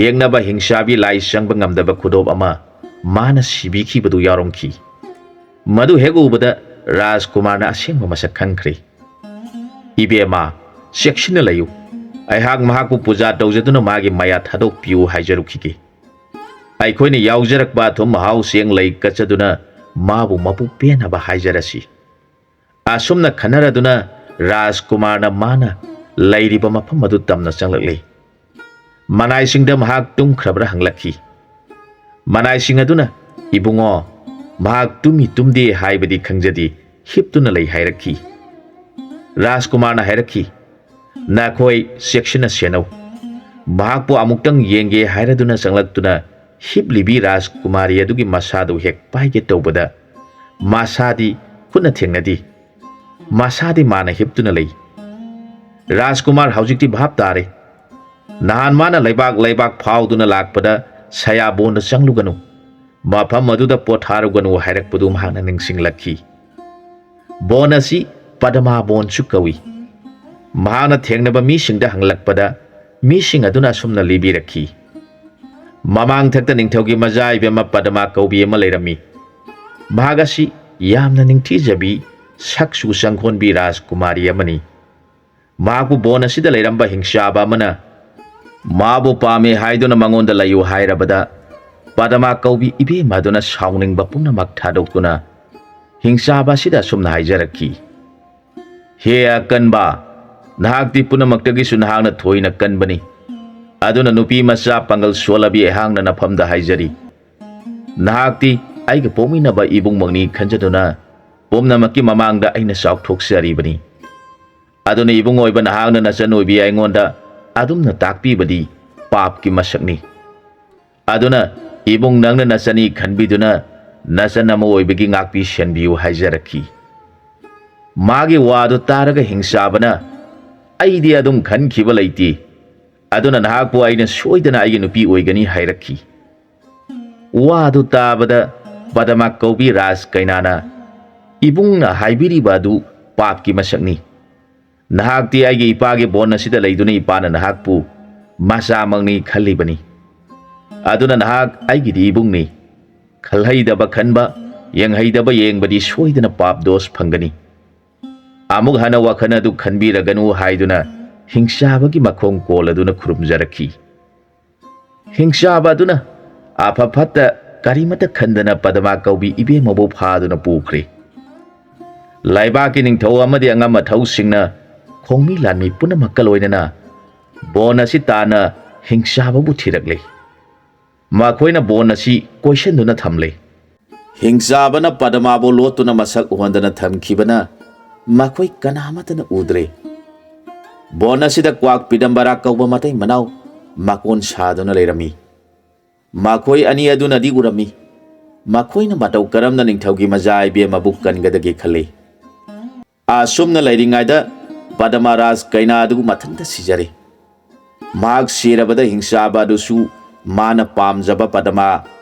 ꯌꯦꯡꯅꯕ ꯍꯤꯡꯆꯥꯕꯤ ꯂꯥꯏ ꯆꯪꯕ ꯉꯝꯗꯕ ꯈꯨꯗꯣꯞ ꯑꯃ ꯃꯥꯅ ꯁꯤꯕꯤꯈꯤꯕꯗꯨ ꯌꯥꯎꯔꯝꯈꯤ ꯃꯗꯨ ꯍꯦꯛ ꯎꯕꯗ ꯔꯥꯖꯀꯨꯃꯥꯔꯅ ꯑꯁꯦꯡꯕ ꯃꯁꯛ ꯈꯪꯈ꯭ꯔꯦ ꯏꯕꯦꯝꯃ ꯆꯦꯛꯁꯤꯟꯅ ꯂꯩꯌꯨ ꯑꯩꯍꯥꯛ ꯃꯍꯥꯛꯄꯨ ꯄꯨꯖꯥ ꯇꯧꯖꯗꯨꯅ ꯃꯥꯒꯤ ꯃꯌꯥ ꯊꯥꯗꯣꯛꯄꯤꯌꯨ ꯍꯥꯏꯖꯔꯨꯈꯤꯒꯦ ꯑꯩꯈꯣꯏꯅ ꯌꯥꯎꯖꯔꯛꯄ ꯑꯊꯨꯝ ꯃꯍꯥꯎ ꯆꯦꯡ ꯂꯩ ꯀꯠꯆꯗꯨꯅ ꯃꯥꯕꯨ ꯃꯄꯨ ꯄꯦꯟꯅꯕ ꯍꯥꯏꯖꯔꯁꯤ ꯑꯁꯨꯝꯅ ꯈꯟꯅꯔꯗꯨꯅ ꯔꯥꯖꯀꯨꯃꯥꯔꯅ ꯃꯥꯅ ꯂꯩꯔꯤꯕ ꯃꯐꯝ ꯑꯗꯨ ꯇꯝꯅ ꯆꯪꯂꯛꯂꯦ ꯃꯅꯥꯏꯁꯤꯡꯗ ꯃꯍꯥꯛ ꯇꯨꯝꯈ꯭ꯔꯕ꯭ꯔꯥ ꯍꯪꯂꯛꯈꯤ ꯃꯅꯥꯏꯁꯤꯡ ꯑꯗꯨꯅ ꯏꯕꯨꯡꯉꯣ ꯃꯍꯥꯛ ꯇꯨꯝꯃꯤ ꯇꯨꯝꯗꯦ ꯍꯥꯏꯕꯗꯤ ꯈꯪꯖꯗꯦ ꯍꯤꯞꯇꯨꯅ ꯂꯩ ꯍꯥꯏꯔꯛꯈꯤ ꯔꯥꯖꯀꯨꯃꯥꯔꯅ ꯍꯥꯏꯔꯛꯈꯤ ꯅꯈꯣꯏ ꯆꯦꯛꯁꯤꯟꯅ ꯁꯦꯟꯅꯧ ꯃꯍꯥꯛꯄꯨ ꯑꯃꯨꯛꯇꯪ ꯌꯦꯡꯒꯦ ꯍꯥꯏꯔꯗꯨꯅ ꯆꯪꯂꯛꯇꯨꯅ ꯍꯤꯞꯂꯤꯕꯤ ꯔꯥꯖꯀꯨꯃꯥꯔꯤ ꯑꯗꯨꯒꯤ ꯃꯁꯥꯗꯨ ꯍꯦꯛ ꯄꯥꯏꯒꯦ ꯇꯧꯕꯗ ꯃꯁꯥꯗꯤ ꯈꯨꯠꯅ ꯊꯦꯡꯅꯗꯤ ꯃꯁꯥꯗꯤ ꯃꯥꯅ ꯍꯤꯞꯇꯨꯅ ꯂꯩ꯫ ꯔꯥꯖꯀꯨꯃꯥꯔ ꯍꯧꯖꯤꯛꯇꯤ ꯚꯥꯞ ꯇꯥꯔꯦ꯫ ꯅꯍꯥꯟ ꯃꯥꯅ ꯂꯩꯕꯥꯛ ꯐꯥꯎꯗꯨꯅ ꯂꯥꯛꯄꯗ ꯁꯌꯥꯕꯣꯟꯗ ꯆꯪꯂꯨꯒꯅꯨ, ꯃꯐꯝ ꯑꯗꯨꯗ ꯄꯣꯊꯥꯔꯨꯒꯅꯨ ꯍꯥꯏꯔꯛꯄꯗꯨ ꯃꯍꯥꯛꯅ ꯅꯤꯡꯁꯤꯡꯂꯛꯈꯤ꯫ ꯕꯣꯟ ꯑꯁꯤ ꯄꯗꯃꯥ ꯕꯣꯟꯁꯨ ꯀꯧꯏ꯫ ꯃꯍꯥꯛꯅ ꯊꯦꯡꯅꯕ ꯃꯤꯁꯤꯡꯗ ꯍꯪꯂꯛꯄꯗ ꯃꯤꯁꯤꯡ ꯑꯗꯨꯅ ꯑꯁꯨꯝꯅ ꯂꯤꯕꯤꯔꯛꯈꯤ꯫ ꯃꯃꯥꯡ ꯊꯛꯇ ꯅꯤꯡꯊꯧꯒꯤ ꯃꯆꯥꯏꯕꯤ ꯑꯃ ꯄꯗꯃꯥ ꯀꯧꯕꯤ ꯑꯃ ꯂꯩꯔꯝꯃꯤ꯫ ꯃꯍꯥꯛ ꯑꯁꯤ ꯌꯥꯝꯅ ꯅꯤꯡꯊꯤꯖꯕꯤ ꯁꯛꯁꯨ ꯆꯪꯈꯣꯟꯕꯤ ꯔꯥꯖꯀꯨꯃꯥꯔꯤ ꯑꯃꯅꯤ꯫ ꯃꯍꯥꯛꯄꯨ ꯕꯣꯟ ꯑꯁꯤꯗ ꯂꯩꯔꯝꯕ ꯍꯤꯡꯆꯥꯕ ꯑꯃꯅ ꯃꯥꯕꯨ ꯄꯥꯝꯃꯦ ꯍꯥꯏꯗꯨꯅ ꯃꯉꯣꯟꯗ ꯂꯩꯌꯨ ꯍꯥꯏꯔꯕꯗ ꯄꯗꯃꯥ ꯀꯧꯕꯤ ꯏꯕꯦꯝꯃ ꯑꯗꯨꯅ ꯁꯥꯎꯅꯤꯡꯕ ꯄꯨꯝꯅꯃꯛ ꯊꯥꯗꯣꯛꯇꯨꯅ ꯍꯤꯡꯆꯥꯕ ꯑꯁꯤꯗ ꯑꯁꯨꯝꯅ ꯍꯥꯏꯖꯔꯛꯈꯤ꯫ ꯍꯦ ꯑꯀꯟꯕ, ꯅꯍꯥꯛꯇꯤ ꯄꯨꯝꯅꯃꯛꯇꯒꯤꯁꯨ ꯅꯍꯥꯛꯅ ꯊꯣꯏꯅ ꯀꯟꯕꯅꯤ꯫ ꯑꯗꯨꯅ ꯅꯨꯄꯤ ꯃꯆꯥ ꯄꯥꯡꯒꯜ ꯁꯣꯜꯂꯕꯤ ꯑꯩꯍꯥꯛꯅ ꯅꯐꯝꯗ ꯍꯥꯏꯖꯔꯤ, ꯅꯍꯥꯛꯇꯤ ꯑꯩꯒ ꯄꯣꯛꯃꯤꯟꯅꯕ ꯏꯕꯨꯡꯃꯛꯅꯤ ꯈꯟꯖꯗꯨꯅ ꯄꯨꯝꯅꯃꯛꯀꯤ ꯃꯃꯥꯡꯗ ꯑꯩꯅ ꯆꯥꯎꯊꯣꯛꯆꯔꯤꯕꯅꯤ꯫ ꯑꯗꯨꯅ ꯏꯕꯨꯡ ꯑꯣꯏꯕ ꯅꯍꯥꯛꯅ ꯅꯆꯟ ꯑꯣꯏꯕꯤ ꯑꯩꯉꯣꯟꯗ ꯑꯗꯨꯝꯅ ꯇꯥꯛꯄꯤꯕꯗꯤ ꯄꯥꯞꯀꯤ ꯃꯁꯛꯅꯤ꯫ ꯑꯗꯨꯅ ꯏꯕꯨꯡ ꯅꯪꯅ ꯅꯆꯟꯅꯤ ꯈꯟꯕꯤꯗꯨꯅ ꯅꯆꯟ ꯑꯃ ꯑꯣꯏꯕꯒꯤ ꯉꯥꯛꯄꯤ ꯁꯦꯟꯕꯤꯌꯨ ꯍꯥꯏꯖꯔꯛꯈꯤ꯫ ꯃꯥꯒꯤ ꯋꯥꯗꯨ ꯇꯥꯔꯒ ꯍꯤꯡꯆꯥꯕꯅ ꯑꯩꯗꯤ ꯑꯗꯨꯝ ꯈꯟꯈꯤꯕ ꯂꯩꯇꯦ, ꯑꯗꯨꯅ ꯅꯍꯥꯛꯄꯨ ꯑꯩꯅ ꯁꯣꯏꯗꯅ ꯑꯩꯒꯤ ꯅꯨꯄꯤ ꯑꯣꯏꯒꯅꯤ ꯍꯥꯏꯔꯛꯈꯤ꯫ ꯋꯥꯗꯨ ꯇꯥꯕꯗ ꯄꯗꯃꯥ ꯀꯧꯕꯤ ꯔꯥꯖ ꯀꯩꯅꯥꯅ ꯏꯕꯨꯡꯅ ꯍꯥꯏꯕꯤꯔꯤꯕ ꯑꯗꯨ ꯄꯥꯞꯀꯤ ꯃꯁꯛꯅꯤ꯫ ꯅꯍꯥꯛꯇꯤ ꯑꯩꯒꯤ ꯏꯄꯥꯒꯤ ꯕꯣꯟ ꯑꯁꯤꯗ ꯂꯩꯗꯨꯅ ꯏꯄꯥꯅ ꯅꯍꯥꯛꯄꯨ ꯃꯆꯥꯃꯛꯅꯤ ꯈꯜꯂꯤꯕꯅꯤ꯫ ꯑꯗꯨꯅ ꯅꯍꯥꯛ ꯑꯩꯒꯤꯗꯤ ꯏꯕꯨꯡꯅꯤ꯫ ꯈꯜꯍꯩꯗꯕ ꯈꯟꯕ, ꯌꯦꯡꯍꯩꯗꯕ ꯌꯦꯡꯕꯗꯤ ꯁꯣꯏꯗꯅ ꯄꯥꯞ ꯗꯣꯁ ꯐꯪꯒꯅꯤ꯫ ꯑꯃꯨꯛ ꯍꯟꯅ ꯋꯥꯈꯜ ꯑꯗꯨ ꯈꯟꯕꯤꯔꯒꯅꯨ ꯍꯥꯏꯗꯨꯅ ꯍꯤꯡꯆꯥꯕꯒꯤ ꯃꯈꯣꯡ ꯀꯣꯜꯂꯗꯨꯅ ꯈꯨꯔꯨꯝꯖꯔꯛꯈꯤ꯫ ꯍꯤꯡꯆꯥꯕ ꯑꯗꯨꯅ ꯑꯐ ꯐꯠꯇ ꯀꯔꯤꯃꯠꯇ ꯈꯟꯗꯅ ꯄꯗꯃꯥ ꯀꯧꯕꯤ ꯏꯕꯦꯝꯃꯕꯨ ꯐꯥꯗꯨꯅ ꯄꯨꯈ꯭ꯔꯦ꯫ ꯂꯩꯕꯥꯛꯀꯤ ꯅꯤꯡꯊꯧ ꯑꯃꯗꯤ ꯑꯉꯝ ꯑꯊꯧꯁꯤꯡꯅ ꯈꯣꯡꯃꯤ ꯂꯥꯟꯃꯤ ꯄꯨꯝꯅꯃꯛꯀ ꯂꯣꯏꯅꯅ ꯕꯣꯟ ꯑꯁꯤ ꯇꯥꯟꯅ ꯍꯤꯡꯆꯥꯕꯕꯨ ꯊꯤꯔꯛꯂꯦ꯫ ꯃꯈꯣꯏꯅ ꯕꯣꯟ ꯑꯁꯤ ꯀꯣꯏꯁꯤꯟꯗꯨꯅ ꯊꯝꯂꯦ꯫ ꯍꯤꯡꯆꯥꯕꯅ ꯄꯗꯃꯥꯕꯨ ꯂꯣꯠꯇꯨꯅ ꯃꯁꯛ ꯎꯍꯟꯗꯅ ꯊꯝꯈꯤꯕꯅ ꯃꯈꯣꯏ ꯀꯅꯥꯃꯠꯇꯅ ꯎꯗ꯭ꯔꯦ꯫ ꯕꯣꯟ ꯑꯁꯤꯗ ꯀ꯭ꯋꯥꯛ ꯄꯤꯗꯝꯕꯔꯥ ꯀꯧꯕ ꯃꯇꯩ ꯃꯅꯥꯎ ꯃꯀꯣꯟ ꯁꯥꯗꯨꯅ ꯂꯩꯔꯝꯃꯤ꯫ ꯃꯈꯣꯏ ꯑꯅꯤ ꯑꯗꯨꯅꯗꯤ ꯎꯔꯝꯃꯤ꯫ ꯃꯈꯣꯏꯅ ꯃꯇꯧ ꯀꯔꯝꯅ ꯅꯤꯡꯊꯧꯒꯤ ꯃꯆꯥꯏꯕꯤ ꯑꯃꯕꯨ ꯀꯟꯒꯗꯒꯦ ꯈꯜꯂꯤ꯫ ꯑꯁꯨꯝꯅ ꯂꯩꯔꯤꯉꯩꯗ ꯄꯗꯃꯥ ꯔꯥꯖ ꯀꯩꯅꯥ ꯑꯗꯨ ꯃꯊꯟꯇ ꯁꯤꯖꯔꯦ꯫ ꯃꯍꯥꯛ ꯁꯤꯔꯕꯗ ꯍꯤꯡꯆꯥꯕ ꯑꯗꯨꯁꯨ ꯃꯥꯅ ꯄꯥꯝꯖꯕ ꯄꯗꯃꯥ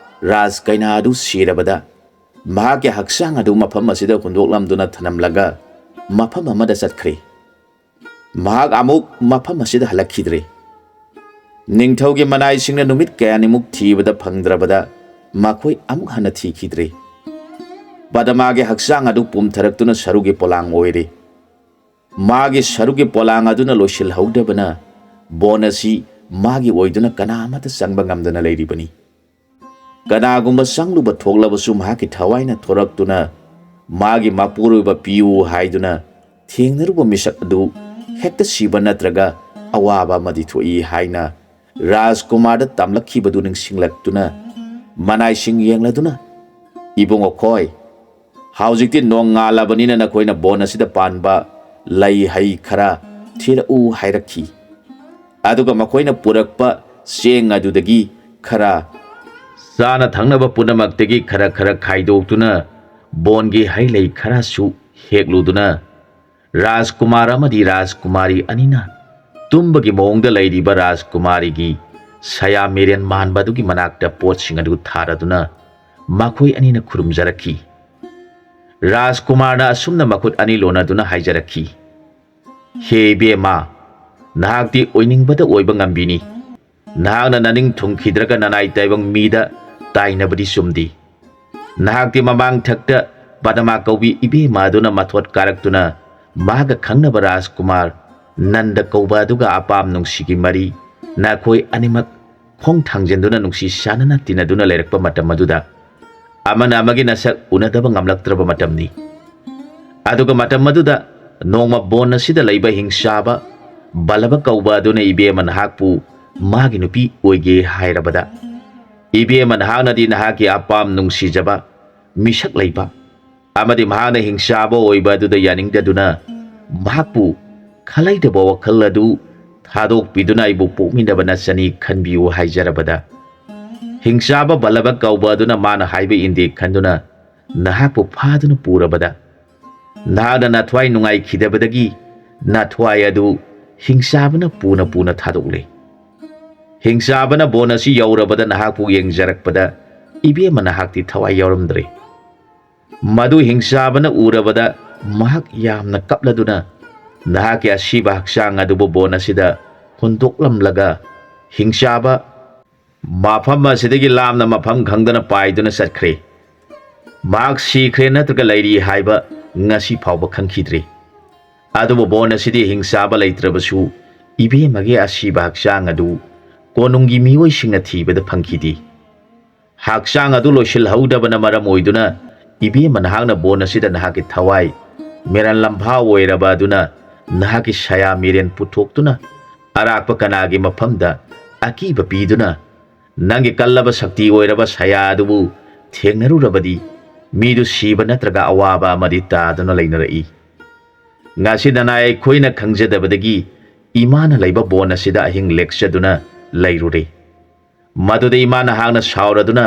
ꯔꯥꯖ ꯀꯩꯅꯥ ꯑꯗꯨ ꯁꯤꯔꯕꯗ ꯃꯍꯥꯛꯀꯤ ꯍꯛꯆꯥꯡ ꯑꯗꯨ ꯃꯐꯝ ꯑꯁꯤꯗ ꯍꯨꯟꯗꯣꯛꯂꯝꯗꯨꯅ ꯊꯅꯝꯂꯒ ꯃꯐꯝ ꯑꯃꯗ ꯆꯠꯈ꯭ꯔꯦ꯫ ꯃꯍꯥꯛ ꯑꯃꯨꯛ ꯃꯐꯝ ꯑꯁꯤꯗ ꯍꯜꯂꯛꯈꯤꯗ꯭ꯔꯦ꯫ ꯅꯤꯡꯊꯧꯒꯤ ꯃꯅꯥꯏꯁꯤꯡꯅ ꯅꯨꯃꯤꯠ ꯀꯌꯥꯅꯤꯃꯨꯛ ꯊꯤꯕꯗ ꯐꯪꯗ꯭ꯔꯕꯗ ꯃꯈꯣꯏ ꯑꯃꯨꯛ ꯍꯟꯅ ꯊꯤꯈꯤꯗ꯭ꯔꯦ꯫ ꯄꯗꯃꯥꯒꯤ ꯍꯛꯆꯥꯡ ꯑꯗꯨ ꯄꯨꯝꯊꯔꯛꯇꯨꯅ ꯁꯔꯨꯒꯤ ꯄꯣꯂꯥꯡ ꯑꯣꯏꯔꯦ꯫ ꯃꯥꯒꯤ ꯁꯔꯨꯒꯤ ꯄꯣꯂꯥꯡ ꯑꯗꯨꯅ ꯂꯣꯏꯁꯤꯜꯍꯧꯗꯕꯅ ꯕꯣꯟ ꯑꯁꯤ ꯃꯥꯒꯤ ꯑꯣꯏꯗꯨꯅ ꯀꯅꯥꯃꯠꯇ ꯆꯪꯕ ꯉꯝꯗꯅ ꯂꯩꯔꯤꯕꯅꯤ꯫ ꯀꯅꯥꯒꯨꯝꯕ ꯆꯪꯂꯨꯕ ꯊꯣꯛꯂꯕꯁꯨ ꯃꯍꯥꯛꯀꯤ ꯊꯋꯥꯏꯅ ꯊꯣꯔꯛꯇꯨꯅ ꯃꯥꯒꯤ ꯃꯄꯨꯔꯣꯏꯕ ꯄꯤꯌꯨ ꯍꯥꯏꯗꯨꯅ ꯊꯦꯡꯅꯔꯨꯕ ꯃꯤꯁꯛ ꯑꯗꯨ ꯍꯦꯛꯇ ꯁꯤꯕ ꯅꯠꯇ꯭ꯔꯒ ꯑꯋꯥꯕ ꯑꯃꯗꯤ ꯊꯣꯛꯏ ꯍꯥꯏꯅ ꯔꯥꯖꯀꯨꯃꯥꯔꯗ ꯇꯝꯂꯛꯈꯤꯕꯗꯨ ꯅꯤꯡꯁꯤꯡꯂꯛꯇꯨꯅ ꯃꯅꯥꯏꯁꯤꯡ ꯌꯦꯡꯂꯗꯨꯅ ꯏꯕꯨꯡ ꯑꯩꯈꯣꯏ, ꯍꯧꯖꯤꯛꯇꯤ ꯅꯣꯡ ꯉꯥꯜꯂꯕꯅꯤꯅ ꯅꯈꯣꯏꯅ ꯕꯣꯟ ꯑꯁꯤꯗ ꯄꯥꯟꯕ ꯂꯩ ꯍꯩ ꯈꯔ ꯊꯤꯔꯛꯎ ꯍꯥꯏꯔꯛꯈꯤ꯫ ꯑꯗꯨꯒ ꯃꯈꯣꯏꯅ ꯄꯨꯔꯛꯄ ꯆꯦꯡ ꯑꯗꯨꯗꯒꯤ ꯈꯔ ꯆꯥꯅ ꯊꯛꯅꯕ ꯄꯨꯝꯅꯃꯛꯇꯒꯤ ꯈꯔ ꯈꯔ ꯈꯥꯏꯗꯣꯛꯇꯨꯅ ꯕꯣꯟꯒꯤ ꯍꯩꯂꯩ ꯈꯔꯁꯨ ꯍꯦꯛꯂꯨꯗꯨꯅ ꯔꯥꯖꯀꯨꯃꯥꯔ ꯑꯃꯗꯤ ꯔꯥꯖꯀꯨꯃꯥꯔꯤ ꯑꯅꯤꯅ ꯇꯨꯝꯕꯒꯤ ꯃꯑꯣꯡꯗ ꯂꯩꯔꯤꯕ ꯔꯥꯖꯀꯨꯃꯥꯔꯤꯒꯤ ꯁꯌꯥ ꯃꯦꯔꯦꯟ ꯃꯥꯟꯕ ꯑꯗꯨꯒꯤ ꯃꯅꯥꯛꯇ ꯄꯣꯠꯁꯤꯡ ꯑꯗꯨ ꯊꯥꯔꯗꯨꯅ ꯃꯈꯣꯏ ꯑꯅꯤꯅ ꯈꯨꯔꯨꯝꯖꯔꯛꯈꯤ꯫ ꯔꯥꯖꯀꯨꯃꯥꯔꯅ ꯑꯁꯨꯝꯅ ꯃꯈꯨꯠ ꯑꯅꯤ ꯂꯣꯟꯅꯗꯨꯅ ꯍꯥꯏꯖꯔꯛꯈꯤ꯫ ꯍꯦ ꯏꯕꯦꯝꯃ, ꯅꯍꯥꯛꯇꯤ ꯑꯣꯏꯅꯤꯡꯕꯗ ꯑꯣꯏꯕ ꯉꯝꯕꯤꯅꯤ꯫ ꯅꯍꯥꯛꯅ ꯅꯅꯤꯡ ꯊꯨꯡꯈꯤꯗ꯭ꯔꯒ ꯅꯅꯥꯏ ꯇꯥꯏꯕꯪ ꯃꯤꯗ ꯇꯥꯏꯅꯕꯗꯤ ꯆꯨꯝꯗꯦ꯫ ꯅꯍꯥꯛꯇꯤ ꯃꯃꯥꯡ ꯊꯛꯇ ꯄꯗꯃꯥ ꯀꯧꯕꯤ ꯏꯕꯦꯝꯃ ꯑꯗꯨꯅ ꯃꯊꯣꯠ ꯀꯥꯔꯛꯇꯨꯅ ꯃꯥꯒ ꯈꯪꯅꯕ ꯔꯥꯖꯀꯨꯃꯥꯔ ꯅꯟꯗ ꯀꯧꯕ ꯑꯗꯨꯒ ꯑꯄꯥꯝ ꯅꯨꯡꯁꯤꯒꯤ ꯃꯔꯤ ꯅꯈꯣꯏ ꯑꯅꯤꯃꯛ ꯈꯣꯡ ꯊꯥꯡꯖꯤꯟꯗꯨꯅ ꯅꯨꯡꯁꯤ ꯆꯥꯟꯅꯅ ꯇꯤꯟꯅꯗꯨꯅ ꯂꯩꯔꯛꯄ ꯃꯇꯝ ꯑꯗꯨꯗ ꯑꯃꯅ ꯑꯃꯒꯤ ꯅꯁꯛ ꯎꯅꯗꯕ ꯉꯝꯂꯛꯇ꯭ꯔꯕ ꯃꯇꯝꯅꯤ꯫ ꯑꯗꯨꯒ ꯃꯇꯝ ꯑꯗꯨꯗ ꯅꯣꯡꯃ ꯕꯣꯟ ꯑꯁꯤꯗ ꯂꯩꯕ ꯍꯤꯡꯆꯥꯕ ꯕꯜꯂꯚ ꯀꯧꯕ ꯑꯗꯨꯅ ꯏꯕꯦꯝꯃ ꯅꯍꯥꯛꯄꯨ ꯃꯥꯒꯤ ꯅꯨꯄꯤ ꯑꯣꯏꯒꯦ ꯍꯥꯏꯔꯕꯗ ꯏꯕꯦꯝꯃ ꯅꯍꯥꯛꯅꯗꯤ ꯅꯍꯥꯛꯀꯤ ꯑꯄꯥꯝ ꯅꯨꯡꯁꯤꯖꯕ ꯃꯤꯁꯛ ꯂꯩꯕ ꯑꯃꯗꯤ ꯃꯍꯥꯛꯅ ꯍꯤꯡꯆꯥꯕ ꯑꯣꯏꯕ ꯑꯗꯨꯗ ꯌꯥꯅꯤꯡꯗꯗꯨꯅ ꯃꯍꯥꯛꯄꯨ ꯈꯜꯍꯩꯗꯕ ꯋꯥꯈꯜ ꯑꯗꯨ ꯊꯥꯗꯣꯛꯄꯤꯗꯨꯅ ꯑꯩꯕꯨ ꯄꯣꯛꯃꯤꯟꯅꯕ ꯅꯆꯅꯤ ꯈꯟꯕꯤꯌꯨ ꯍꯥꯏꯖꯔꯕꯗ ꯍꯤꯡꯆꯥꯕ ꯕꯜꯂꯕ ꯀꯧꯕ ꯑꯗꯨꯅ ꯃꯥꯅ ꯍꯥꯏꯕ ꯏꯟꯗꯦ ꯈꯟꯗꯨꯅ ꯅꯍꯥꯛꯄꯨ ꯐꯥꯗꯨꯅ ꯄꯨꯔꯕꯗ ꯅꯍꯥꯛꯅ ꯅꯊ꯭ꯋꯥꯏ ꯅꯨꯡꯉꯥꯏꯈꯤꯗꯕꯗꯒꯤ ꯅꯊ꯭ꯋꯥꯏ ꯑꯗꯨ ꯍꯤꯡꯆꯥꯕꯅ ꯄꯨꯅ ꯊꯥꯗꯣꯛꯂꯦ ꯍꯤꯡꯆꯥꯕꯅ ꯕꯣꯟ ꯑꯁꯤ ꯌꯧꯔꯕꯗ ꯅꯍꯥꯛꯄꯨ ꯌꯦꯡꯖꯔꯛꯄꯗ ꯏꯕꯦꯝꯃ ꯅꯍꯥꯛꯇꯤ ꯊꯋꯥꯏ ꯌꯥꯎꯔꯝꯗ꯭ꯔꯦ ꯃꯗꯨ ꯍꯤꯡꯆꯥꯕꯅ ꯎꯔꯕꯗ ꯃꯍꯥꯛ ꯌꯥꯝꯅ ꯀꯞꯂꯗꯨꯅ ꯅꯍꯥꯛꯀꯤ ꯑꯁꯤꯕ ꯍꯛꯆꯥꯡ ꯑꯗꯨꯕꯨ ꯕꯣꯟ ꯑꯁꯤꯗ ꯍꯨꯟꯗꯣꯛꯂꯝꯂꯒ ꯍꯤꯡꯆꯥꯕ ꯃꯐꯝ ꯑꯁꯤꯗꯒꯤ ꯂꯥꯞꯅ ꯃꯐꯝ ꯈꯪꯗꯅ ꯄꯥꯏꯗꯨꯅ ꯆꯠꯈ꯭ꯔꯦ ꯃꯍꯥꯛ ꯁꯤꯈ꯭ꯔꯦ ꯅꯠꯇ꯭ꯔꯒ ꯂꯩꯔꯤ ꯍꯥꯏꯕ ꯉꯁꯤ ꯐꯥꯎꯕ ꯈꯪꯈꯤꯗ꯭ꯔꯤ ꯑꯗꯨꯕꯨ ꯕꯣꯟ ꯑꯁꯤꯗꯤ ꯍꯤꯡꯆꯥꯕ ꯂꯩꯇ꯭ꯔꯕꯁꯨ ꯏꯕꯦꯝꯃꯒꯤ ꯑꯁꯤꯕ ꯍꯛꯆꯥꯡ ꯑꯗꯨ ꯀꯣꯅꯨꯡꯒꯤ ꯃꯤꯑꯣꯏꯁꯤꯡꯅ ꯊꯤꯕꯗ ꯐꯪꯈꯤꯗꯦ ꯍꯛꯆꯥꯡ ꯑꯗꯨ ꯂꯣꯏꯁꯤꯜꯍꯧꯗꯕꯅ ꯃꯔꯝ ꯑꯣꯏꯗꯨꯅ ꯏꯕꯦꯝꯃ ꯅꯍꯥꯛꯅ ꯕꯣꯟ ꯑꯁꯤꯗ ꯅꯍꯥꯛꯀꯤ ꯊꯋꯥꯏ ꯃꯦꯔꯥꯟ ꯂꯝꯐꯥ ꯑꯣꯏꯔꯕ ꯑꯗꯨꯅ ꯅꯍꯥꯛꯀꯤ ꯁꯌꯥ ꯃꯤꯔꯦꯟ ꯄꯨꯊꯣꯛꯇꯨꯅ ꯑꯔꯥꯛꯄ ꯀꯅꯥꯒꯤ ꯃꯐꯝꯗ ꯑꯀꯤꯕ ꯄꯤꯗꯨꯅ ꯅꯪꯒꯤ ꯀꯜꯂꯕ ꯁꯛꯇꯤ ꯑꯣꯏꯔꯕ ꯁꯌꯥ ꯑꯗꯨꯕꯨ ꯊꯦꯡꯅꯔꯨꯔꯕꯗꯤ ꯃꯤꯗꯨ ꯁꯤꯕ ꯅꯠꯇ꯭ꯔꯒ ꯑꯋꯥꯕ ꯑꯃꯗꯤ ꯇꯥꯗꯨꯅ ꯂꯩꯅꯔꯛꯏ ꯉꯁꯤꯗꯅ ꯑꯩꯈꯣꯏꯅ ꯈꯪꯖꯗꯕꯗꯒꯤ ꯏꯃꯥꯅ ꯂꯩꯕ ꯕꯣꯟ ꯑꯁꯤꯗ ꯑꯍꯤꯡ ꯂꯦꯛꯆꯗꯨꯅ ꯂꯩꯔꯨꯔꯦ ꯃꯗꯨꯗ ꯏꯃꯥ ꯅꯍꯥꯛꯅ ꯁꯥꯎꯔꯗꯨꯅ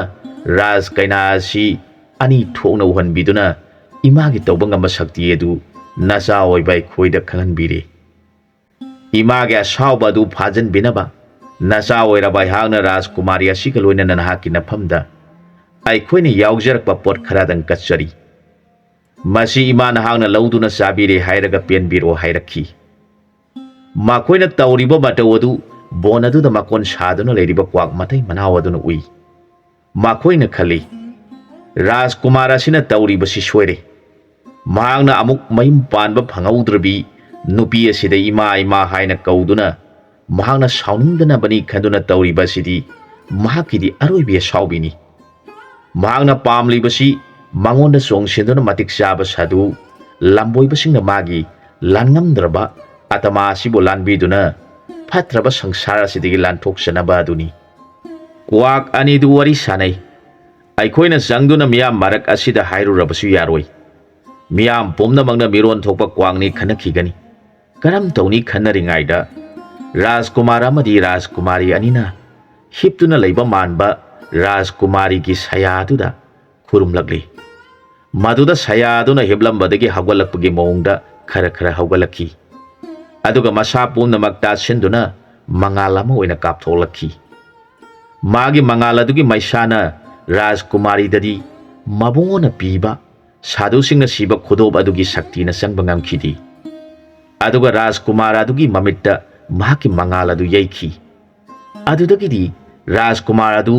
ꯔꯥꯖ ꯀꯩꯅꯥ ꯑꯁꯤ ꯑꯅꯤ ꯊꯣꯛꯅ ꯎꯍꯟꯕꯤꯗꯨꯅ ꯏꯃꯥꯒꯤ ꯇꯧꯕ ꯉꯝꯕ ꯁꯛꯇꯤ ꯑꯗꯨ ꯅꯆꯥ ꯑꯣꯏꯕ ꯑꯩꯈꯣꯏꯗ ꯈꯪꯍꯟꯕꯤꯔꯦ ꯏꯃꯥꯒꯤ ꯑꯁꯥꯎꯕ ꯑꯗꯨ ꯐꯥꯖꯟꯕꯤꯅꯕ ꯅꯆꯥ ꯑꯣꯏꯔꯕ ꯑꯩꯍꯥꯛꯅ ꯔꯥꯖꯀꯨꯃꯥꯔꯤ ꯑꯁꯤꯒ ꯂꯣꯏꯅꯅ ꯅꯍꯥꯛꯀꯤ ꯅꯐꯝꯗ ꯑꯩꯈꯣꯏꯅ ꯌꯥꯎꯖꯔꯛꯄ ꯄꯣꯠ ꯈꯔꯗꯪ ꯀꯠꯆꯔꯤ ꯃꯁꯤ ꯏꯃꯥ ꯅꯍꯥꯛꯅ ꯂꯧꯗꯨꯅ ꯆꯥꯕꯤꯔꯦ ꯍꯥꯏꯔꯒ ꯄꯦꯟꯕꯤꯔꯣ ꯍꯥꯏꯔꯛꯈꯤ ꯃꯈꯣꯏꯅ ꯇꯧꯔꯤꯕ ꯃꯇꯧ ꯑꯗꯨ ꯕꯣꯟ ꯑꯗꯨꯗ ꯃꯀꯣꯟ ꯁꯥꯗꯨꯅ ꯂꯩꯔꯤꯕ ꯀ꯭ꯋꯥꯛ ꯃꯇꯩ ꯃꯅꯥꯎ ꯑꯗꯨꯅ ꯎꯏ ꯃꯈꯣꯏꯅ ꯈꯜꯂꯤ ꯔꯥꯖꯀꯨꯃꯥꯔ ꯑꯁꯤꯅ ꯇꯧꯔꯤꯕꯁꯤ ꯁꯣꯏꯔꯦ ꯃꯍꯥꯛꯅ ꯑꯃꯨꯛ ꯃꯌꯨꯝ ꯄꯥꯟꯕ ꯐꯪꯍꯧꯗ꯭ꯔꯕꯤ ꯅꯨꯄꯤ ꯑꯁꯤꯗ ꯏꯃꯥ ꯏꯃꯥ ꯍꯥꯏꯅ ꯀꯧꯗꯨꯅ ꯃꯍꯥꯛꯅ ꯁꯥꯎꯅꯤꯡꯗꯅꯕꯅꯤ ꯈꯟꯗꯨꯅ ꯇꯧꯔꯤꯕ ꯑꯁꯤꯗꯤ ꯃꯍꯥꯛꯀꯤꯗꯤ ꯑꯔꯣꯏꯕ ꯑꯁꯥꯎꯕꯤꯅꯤ ꯃꯍꯥꯛꯅ ꯄꯥꯝꯂꯤꯕꯁꯤ ꯃꯉꯣꯟꯗ ꯆꯣꯡꯁꯤꯟꯗꯨꯅ ꯃꯇꯤꯛ ꯆꯥꯕ ꯁꯥꯗꯨ ꯂꯝꯕꯣꯏꯕꯁꯤꯡꯅ ꯃꯥꯒꯤ ꯂꯥꯟꯉꯝꯗ꯭ꯔꯕ ꯑꯇꯃꯥ ꯑꯁꯤꯕꯨ ꯂꯥꯟꯕꯤꯗꯨꯅ ꯐꯠꯇ꯭ꯔꯕ ꯁꯪꯁꯥꯔ ꯑꯁꯤꯗꯒꯤ ꯂꯥꯟꯊꯣꯛꯆꯅꯕ ꯑꯗꯨꯅꯤ ꯀ꯭ꯋꯥꯛ ꯑꯅꯤꯗꯨ ꯋꯥꯔꯤ ꯁꯥꯅꯩ ꯑꯩꯈꯣꯏꯅ ꯆꯪꯗꯨꯅ ꯃꯤꯌꯥꯝ ꯃꯔꯛ ꯑꯁꯤꯗ ꯍꯥꯏꯔꯨꯔꯕꯁꯨ ꯌꯥꯔꯣꯏ ꯃꯤꯌꯥꯝ ꯄꯨꯝꯅꯃꯛꯅ ꯃꯤꯔꯣꯟ ꯊꯣꯛꯄ ꯀ꯭ꯋꯥꯛꯅꯤ ꯈꯟꯅꯈꯤꯒꯅꯤ ꯀꯔꯝ ꯇꯧꯅꯤ ꯈꯟꯅꯔꯤꯉꯩꯗ ꯔꯥꯖꯀꯨꯃꯥꯔ ꯑꯃꯗꯤ ꯔꯥꯖꯀꯨꯃꯥꯔꯤ ꯑꯅꯤꯅ ꯍꯤꯞꯇꯨꯅ ꯂꯩꯕ ꯃꯥꯟꯕ ꯔꯥꯖꯀꯨꯃꯥꯔꯤꯒꯤ ꯁꯌꯥ ꯑꯗꯨꯗ ꯈꯨꯔꯨꯝꯂꯛꯂꯤ ꯃꯗꯨꯗ ꯁꯌꯥ ꯑꯗꯨꯅ ꯍꯤꯞꯂꯝꯕꯗꯒꯤ ꯍꯧꯒꯠꯂꯛꯄꯒꯤ ꯃꯑꯣꯡꯗ ꯈꯔ ꯍꯧꯒꯠꯂꯛꯈꯤ ꯑꯗꯨꯒ ꯃꯁꯥ ꯄꯨꯝꯅꯃꯛ ꯇꯥꯁꯤꯟꯗꯨꯅ ꯃꯉꯥꯜ ꯑꯃ ꯑꯣꯏꯅ ꯀꯥꯞꯊꯣꯛꯂꯛꯈꯤ ꯃꯥꯒꯤ ꯃꯉꯥꯜ ꯑꯗꯨꯒꯤ ꯃꯩꯁꯥꯅ ꯔꯥꯖꯀꯨꯃꯥꯔꯤꯗꯗꯤ ꯃꯕꯨꯡꯉꯣꯅ ꯄꯤꯕ ꯁꯥꯗꯨꯁꯤꯡꯅ ꯁꯤꯕ ꯈꯨꯗꯣꯞ ꯑꯗꯨꯒꯤ ꯁꯛꯇꯤꯅ ꯆꯪꯕ ꯉꯝꯈꯤꯗꯦ ꯑꯗꯨꯒ ꯔꯥꯖꯀꯨꯃꯥꯔ ꯑꯗꯨꯒꯤ ꯃꯃꯤꯠꯇ ꯃꯍꯥꯛꯀꯤ ꯃꯉꯥꯜ ꯑꯗꯨ ꯌꯩꯈꯤ ꯑꯗꯨꯗꯒꯤꯗꯤ ꯔꯥꯖꯀꯨꯃꯥꯔ ꯑꯗꯨ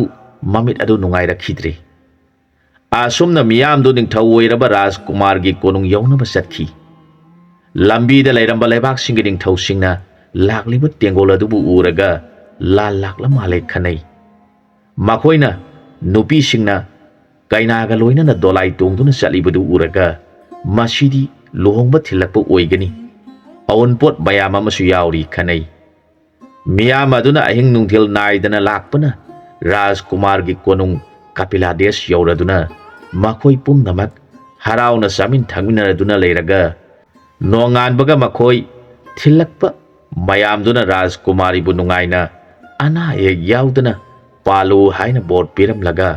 ꯃꯃꯤꯠ ꯑꯗꯨ ꯅꯨꯡꯉꯥꯏꯔꯛꯈꯤꯗ꯭ꯔꯦ ꯑꯁꯨꯝꯅ ꯃꯤꯌꯥꯝꯗꯨ ꯅꯤꯡꯊꯧ ꯑꯣꯏꯔꯕ ꯔꯥꯖꯀꯨꯃꯥꯔꯒꯤ ꯀꯣꯅꯨꯡ ꯌꯧꯅꯕ ꯆꯠꯈꯤ ꯂꯝꯕꯤꯗ ꯂꯩꯔꯝꯕ ꯂꯩꯕꯥꯛꯁꯤꯡꯒꯤ ꯅꯤꯡꯊꯧꯁꯤꯡꯅ ꯂꯥꯛꯂꯤꯕ ꯇꯦꯡꯒꯣꯜ ꯑꯗꯨꯕꯨ ꯎꯔꯒ ꯂꯥꯟ ꯂꯥꯛꯂ ꯃꯥꯜꯂꯦ ꯈꯟꯅꯩ ꯃꯈꯣꯏꯅ ꯅꯨꯄꯤꯁꯤꯡꯅ ꯀꯩꯅꯥꯒ ꯂꯣꯏꯅꯅ ꯗꯣꯂꯥꯏ ꯇꯣꯡꯗꯨꯅ ꯆꯠꯂꯤꯕꯗꯨ ꯎꯔꯒ ꯃꯁꯤꯗꯤ ꯂꯨꯍꯣꯡꯕ ꯊꯤꯜꯂꯛꯄ ꯑꯣꯏꯒꯅꯤ ꯑꯎꯟꯄꯣꯠ ꯃꯌꯥꯝ ꯑꯃꯁꯨ ꯌꯥꯎꯔꯤ ꯈꯟꯅꯩ ꯃꯤꯌꯥꯝ ꯑꯗꯨꯅ ꯑꯍꯤꯡ ꯅꯨꯡꯊꯤꯜ ꯅꯥꯏꯗꯅ ꯂꯥꯛꯄꯅ ꯔꯥꯖꯀꯨꯃꯥꯔꯒꯤ ꯀꯣꯅꯨꯡ ꯀꯄꯤꯂꯥꯗꯦꯁ ꯌꯧꯔꯗꯨꯅ ꯃꯈꯣꯏ ꯄꯨꯝꯅꯃꯛ ꯍꯔꯥꯎꯅ ꯆꯥꯃꯤꯟ ꯊꯛꯃꯤꯟꯅꯗꯨꯅ ꯂꯩꯔꯒ ꯅꯣꯡꯉꯥꯟꯕꯒ ꯃꯈꯣꯏ ꯊꯤꯜꯂꯛꯄ ꯃꯌꯥꯝꯗꯨꯅ ꯔꯥꯖꯀꯨꯃꯥꯔꯤꯕꯨ ꯅꯨꯡꯉꯥꯏꯅ ꯑꯅꯥ ꯑꯌꯦꯛ ꯌꯥꯎꯗꯅ ꯄꯥꯜꯂꯨ ꯍꯥꯏꯅ ꯕꯣꯔ ꯄꯤꯔꯝꯂꯒ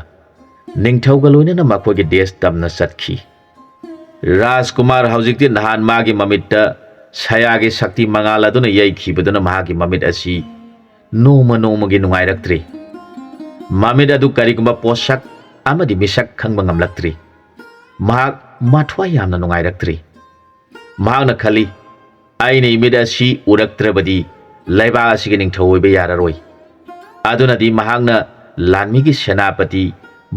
ꯅꯤꯡꯊꯧꯒ ꯂꯣꯏꯅꯅ ꯃꯈꯣꯏꯒꯤ ꯗꯦꯁ ꯇꯝꯅ ꯆꯠꯈꯤ ꯔꯥꯖꯀꯨꯃꯥꯔ ꯍꯧꯖꯤꯛꯇꯤ ꯅꯍꯥꯟ ꯃꯥꯒꯤ ꯃꯃꯤꯠꯇ ꯁꯌꯥꯒꯤ ꯁꯛꯇꯤ ꯃꯉꯥꯜ ꯑꯗꯨꯅ ꯌꯩꯈꯤꯕꯗꯨꯅ ꯃꯍꯥꯛꯀꯤ ꯃꯃꯤꯠ ꯑꯁꯤ ꯅꯣꯡꯃ ꯅꯣꯡꯃꯒꯤ ꯅꯨꯡꯉꯥꯏꯔꯛꯇ꯭ꯔꯤ ꯃꯃꯤꯠ ꯑꯗꯨ ꯀꯔꯤꯒꯨꯝꯕ ꯄꯣꯠꯁꯛ ꯑꯃꯗꯤ ꯃꯤꯁꯛ ꯈꯪꯕ ꯉꯝꯂꯛꯇ꯭ꯔꯤ ꯃꯍꯥꯛ ꯃꯊ꯭ꯋꯥꯏ ꯌꯥꯝꯅ ꯅꯨꯡꯉꯥꯏꯔꯛꯇ꯭ꯔꯤ ꯃꯍꯥꯛꯅ ꯈꯜꯂꯤ ꯑꯩꯅ ꯏꯃꯤꯠ ꯑꯁꯤ ꯎꯔꯛꯇ꯭ꯔꯕꯗꯤ ꯂꯩꯕꯥꯛ ꯑꯁꯤꯒꯤ ꯅꯤꯡꯊꯧ ꯑꯣꯏꯕ ꯌꯥꯔꯔꯣꯏ ꯑꯗꯨꯅꯗꯤ ꯃꯍꯥꯛꯅ ꯂꯥꯟꯃꯤꯒꯤ ꯁꯦꯅꯥꯄꯇꯤ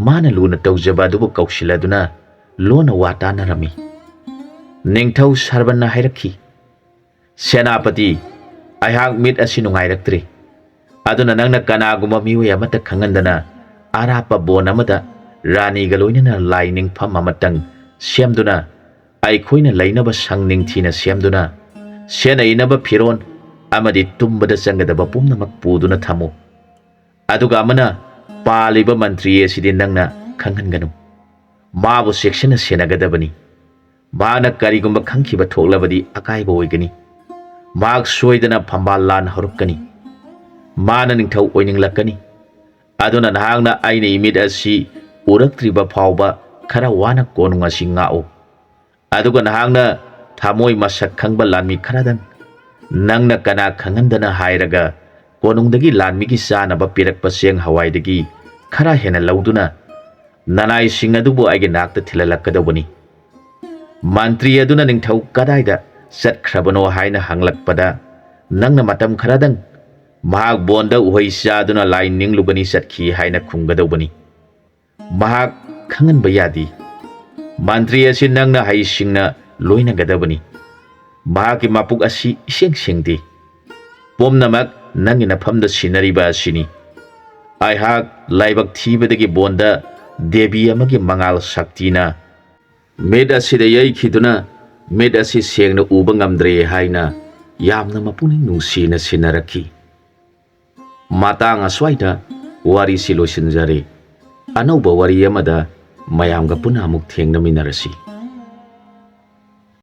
ꯃꯥꯅ ꯂꯨꯅ ꯇꯧꯖꯕ ꯑꯗꯨꯕꯨ ꯀꯧꯁꯤꯜꯂꯗꯨꯅ ꯂꯣꯟꯅ ꯋꯥ ꯇꯥꯟꯅꯔꯝꯃꯤ ꯅꯤꯡꯊꯧ ꯁꯔꯕꯟꯅ ꯍꯥꯏꯔꯛꯈꯤ ꯁꯦꯅꯥꯄꯇꯤ ꯑꯩꯍꯥꯛ ꯃꯤꯠ ꯑꯁꯤ ꯅꯨꯡꯉꯥꯏꯔꯛꯇ꯭ꯔꯤ ꯑꯗꯨꯅ ꯅꯪꯅ ꯀꯅꯥꯒꯨꯝꯕ ꯃꯤꯑꯣꯏ ꯑꯃꯠꯇ ꯈꯪꯍꯟꯗꯅ ꯑꯔꯥꯞꯄ ꯕꯣꯟ ꯑꯃꯗ ꯔꯥꯅꯤꯒ ꯂꯣꯏꯅꯅ ꯂꯥꯏ ꯅꯤꯡꯐꯝ ꯑꯃꯇꯪ ꯁꯦꯝꯗꯨꯅ ꯑꯩꯈꯣꯏꯅ ꯂꯩꯅꯕ ꯁꯪ ꯅꯤꯡꯊꯤꯅ ꯁꯦꯝꯗꯨꯅ ꯁꯦꯟꯅ ꯐꯤꯔꯣꯟ ꯑꯃꯗꯤ ꯇꯨꯝꯕꯗ ꯆꯪꯒꯗꯕ ꯄꯨꯝꯅꯃꯛ ꯄꯨꯗꯨꯅ ꯊꯝꯃꯨ ꯑꯗꯨꯒ ꯑꯃꯅ ꯄꯥꯜꯂꯤꯕ ꯃꯟꯇ꯭ꯔꯤ ꯑꯁꯤꯗꯤ ꯅꯪꯅ ꯈꯪꯍꯟꯒꯅꯨ ꯃꯥꯕꯨ ꯆꯦꯛꯁꯤꯟꯅ ꯁꯦꯟꯅꯒꯗꯕꯅꯤ ꯃꯥꯅ ꯀꯔꯤꯒꯨꯝꯕ ꯈꯪꯈꯤꯕ ꯊꯣꯛꯂꯕꯗꯤ ꯑꯀꯥꯏꯕ ꯑꯣꯏꯒꯅꯤ ꯃꯍꯥꯛ ꯁꯣꯏꯗꯅ ꯐꯝꯕꯥꯜ ꯂꯥꯟ ꯍꯧꯔꯛꯀꯅꯤ, ꯃꯥꯅ ꯅꯤꯡꯊꯧ ꯑꯣꯏꯅꯤꯡꯂꯛꯀꯅꯤ꯫ ꯑꯗꯨꯅ ꯅꯍꯥꯛꯅ ꯑꯩꯅ ꯏꯃꯤꯠ ꯑꯁꯤ ꯎꯔꯛꯇ꯭ꯔꯤꯕ ꯐꯥꯎꯕ ꯈꯔ ꯋꯥꯅ ꯀꯣꯅꯨꯡ ꯑꯁꯤ ꯉꯥꯛꯎ꯫ ꯑꯗꯨꯒ ꯅꯍꯥꯛꯅ ꯊꯃꯣꯏ ꯃꯁꯛ ꯈꯪꯕ ꯂꯥꯟꯃꯤ ꯈꯔꯗꯪ ꯅꯪꯅ ꯀꯅꯥ ꯈꯪꯍꯟꯗꯅ ꯍꯥꯏꯔꯒ ꯀꯣꯅꯨꯡꯗꯒꯤ ꯂꯥꯟꯃꯤꯒꯤ ꯆꯥꯅꯕ ꯄꯤꯔꯛꯄ ꯆꯦꯡ ꯍꯋꯥꯏꯗꯒꯤ ꯈꯔ ꯍꯦꯟꯅ ꯂꯧꯗꯨꯅ ꯅꯅꯥꯏꯁꯤꯡ ꯑꯗꯨꯕꯨ ꯑꯩꯒꯤ ꯅꯥꯛꯇ ꯊꯤꯜꯍꯜꯂꯛꯀꯗꯧꯕꯅꯤ꯫ ꯃꯟꯇ꯭ꯔꯤ ꯑꯗꯨꯅ ꯅꯤꯡꯊꯧ ꯀꯗꯥꯏꯗ ꯆꯠꯈ꯭ꯔꯕꯅꯣ ꯍꯥꯏꯅ ꯍꯪꯂꯛꯄꯗ ꯅꯪꯅ ꯃꯇꯝ ꯈꯔꯗꯪ ꯃꯍꯥꯛ ꯕꯣꯟꯗ ꯎꯍꯩ ꯆꯥꯗꯨꯅ ꯂꯥꯏ ꯅꯤꯡꯂꯨꯕꯅꯤ ꯆꯠꯈꯤ ꯍꯥꯏꯅ ꯈꯨꯝꯒꯗꯧꯕꯅꯤ꯫ ꯃꯍꯥꯛ ꯈꯪꯍꯟꯕ ꯌꯥꯗꯦ꯫ ꯃꯟꯇ꯭ꯔꯤ ꯑꯁꯤ ꯅꯪꯅ ꯍꯩꯁꯤꯡꯅ ꯂꯣꯏꯅꯒꯗꯕꯅꯤ꯫ ꯃꯍꯥꯛꯀꯤ ꯃꯄꯨꯛ ꯑꯁꯤ ꯏꯁꯦꯡ ꯁꯦꯡꯗꯦ꯫ ꯄꯨꯝꯅꯃꯛ ꯅꯪꯒꯤ ꯅꯐꯝꯗ ꯁꯤꯟꯅꯔꯤꯕ ꯑꯁꯤꯅꯤ꯫ ꯑꯩꯍꯥꯛ ꯂꯥꯏꯕꯛ ꯊꯤꯕꯗꯒꯤ ꯕꯣꯟꯗ ꯗꯦꯕꯤ ꯑꯃꯒꯤ ꯃꯉꯥꯜ ꯁꯛꯇꯤꯅ ꯃꯤꯠ ꯑꯁꯤꯗ ꯌꯩꯈꯤꯗꯨꯅ ꯃꯤꯠ ꯑꯁꯤ ꯁꯦꯡꯅ ꯎꯕ ꯉꯝꯗ꯭ꯔꯦ ꯍꯥꯏꯅ ꯌꯥꯝꯅ ꯃꯄꯨꯛꯅꯤꯡ ꯅꯨꯡꯁꯤꯅ ꯁꯤꯟꯅꯔꯛꯈꯤ꯫ ꯃꯇꯥꯡ ꯑꯁ꯭ꯋꯥꯏꯗ ꯋꯥꯔꯤꯁꯤ ꯂꯣꯏꯁꯤꯟꯖꯔꯦ꯫ ꯑꯅꯧꯕ ꯋꯥꯔꯤ ꯑꯃꯗ ꯃꯌꯥꯝꯒ ꯄꯨꯟꯅ ꯑꯃꯨꯛ ꯊꯦꯡꯅꯃꯤꯟꯅꯔꯁꯤ꯫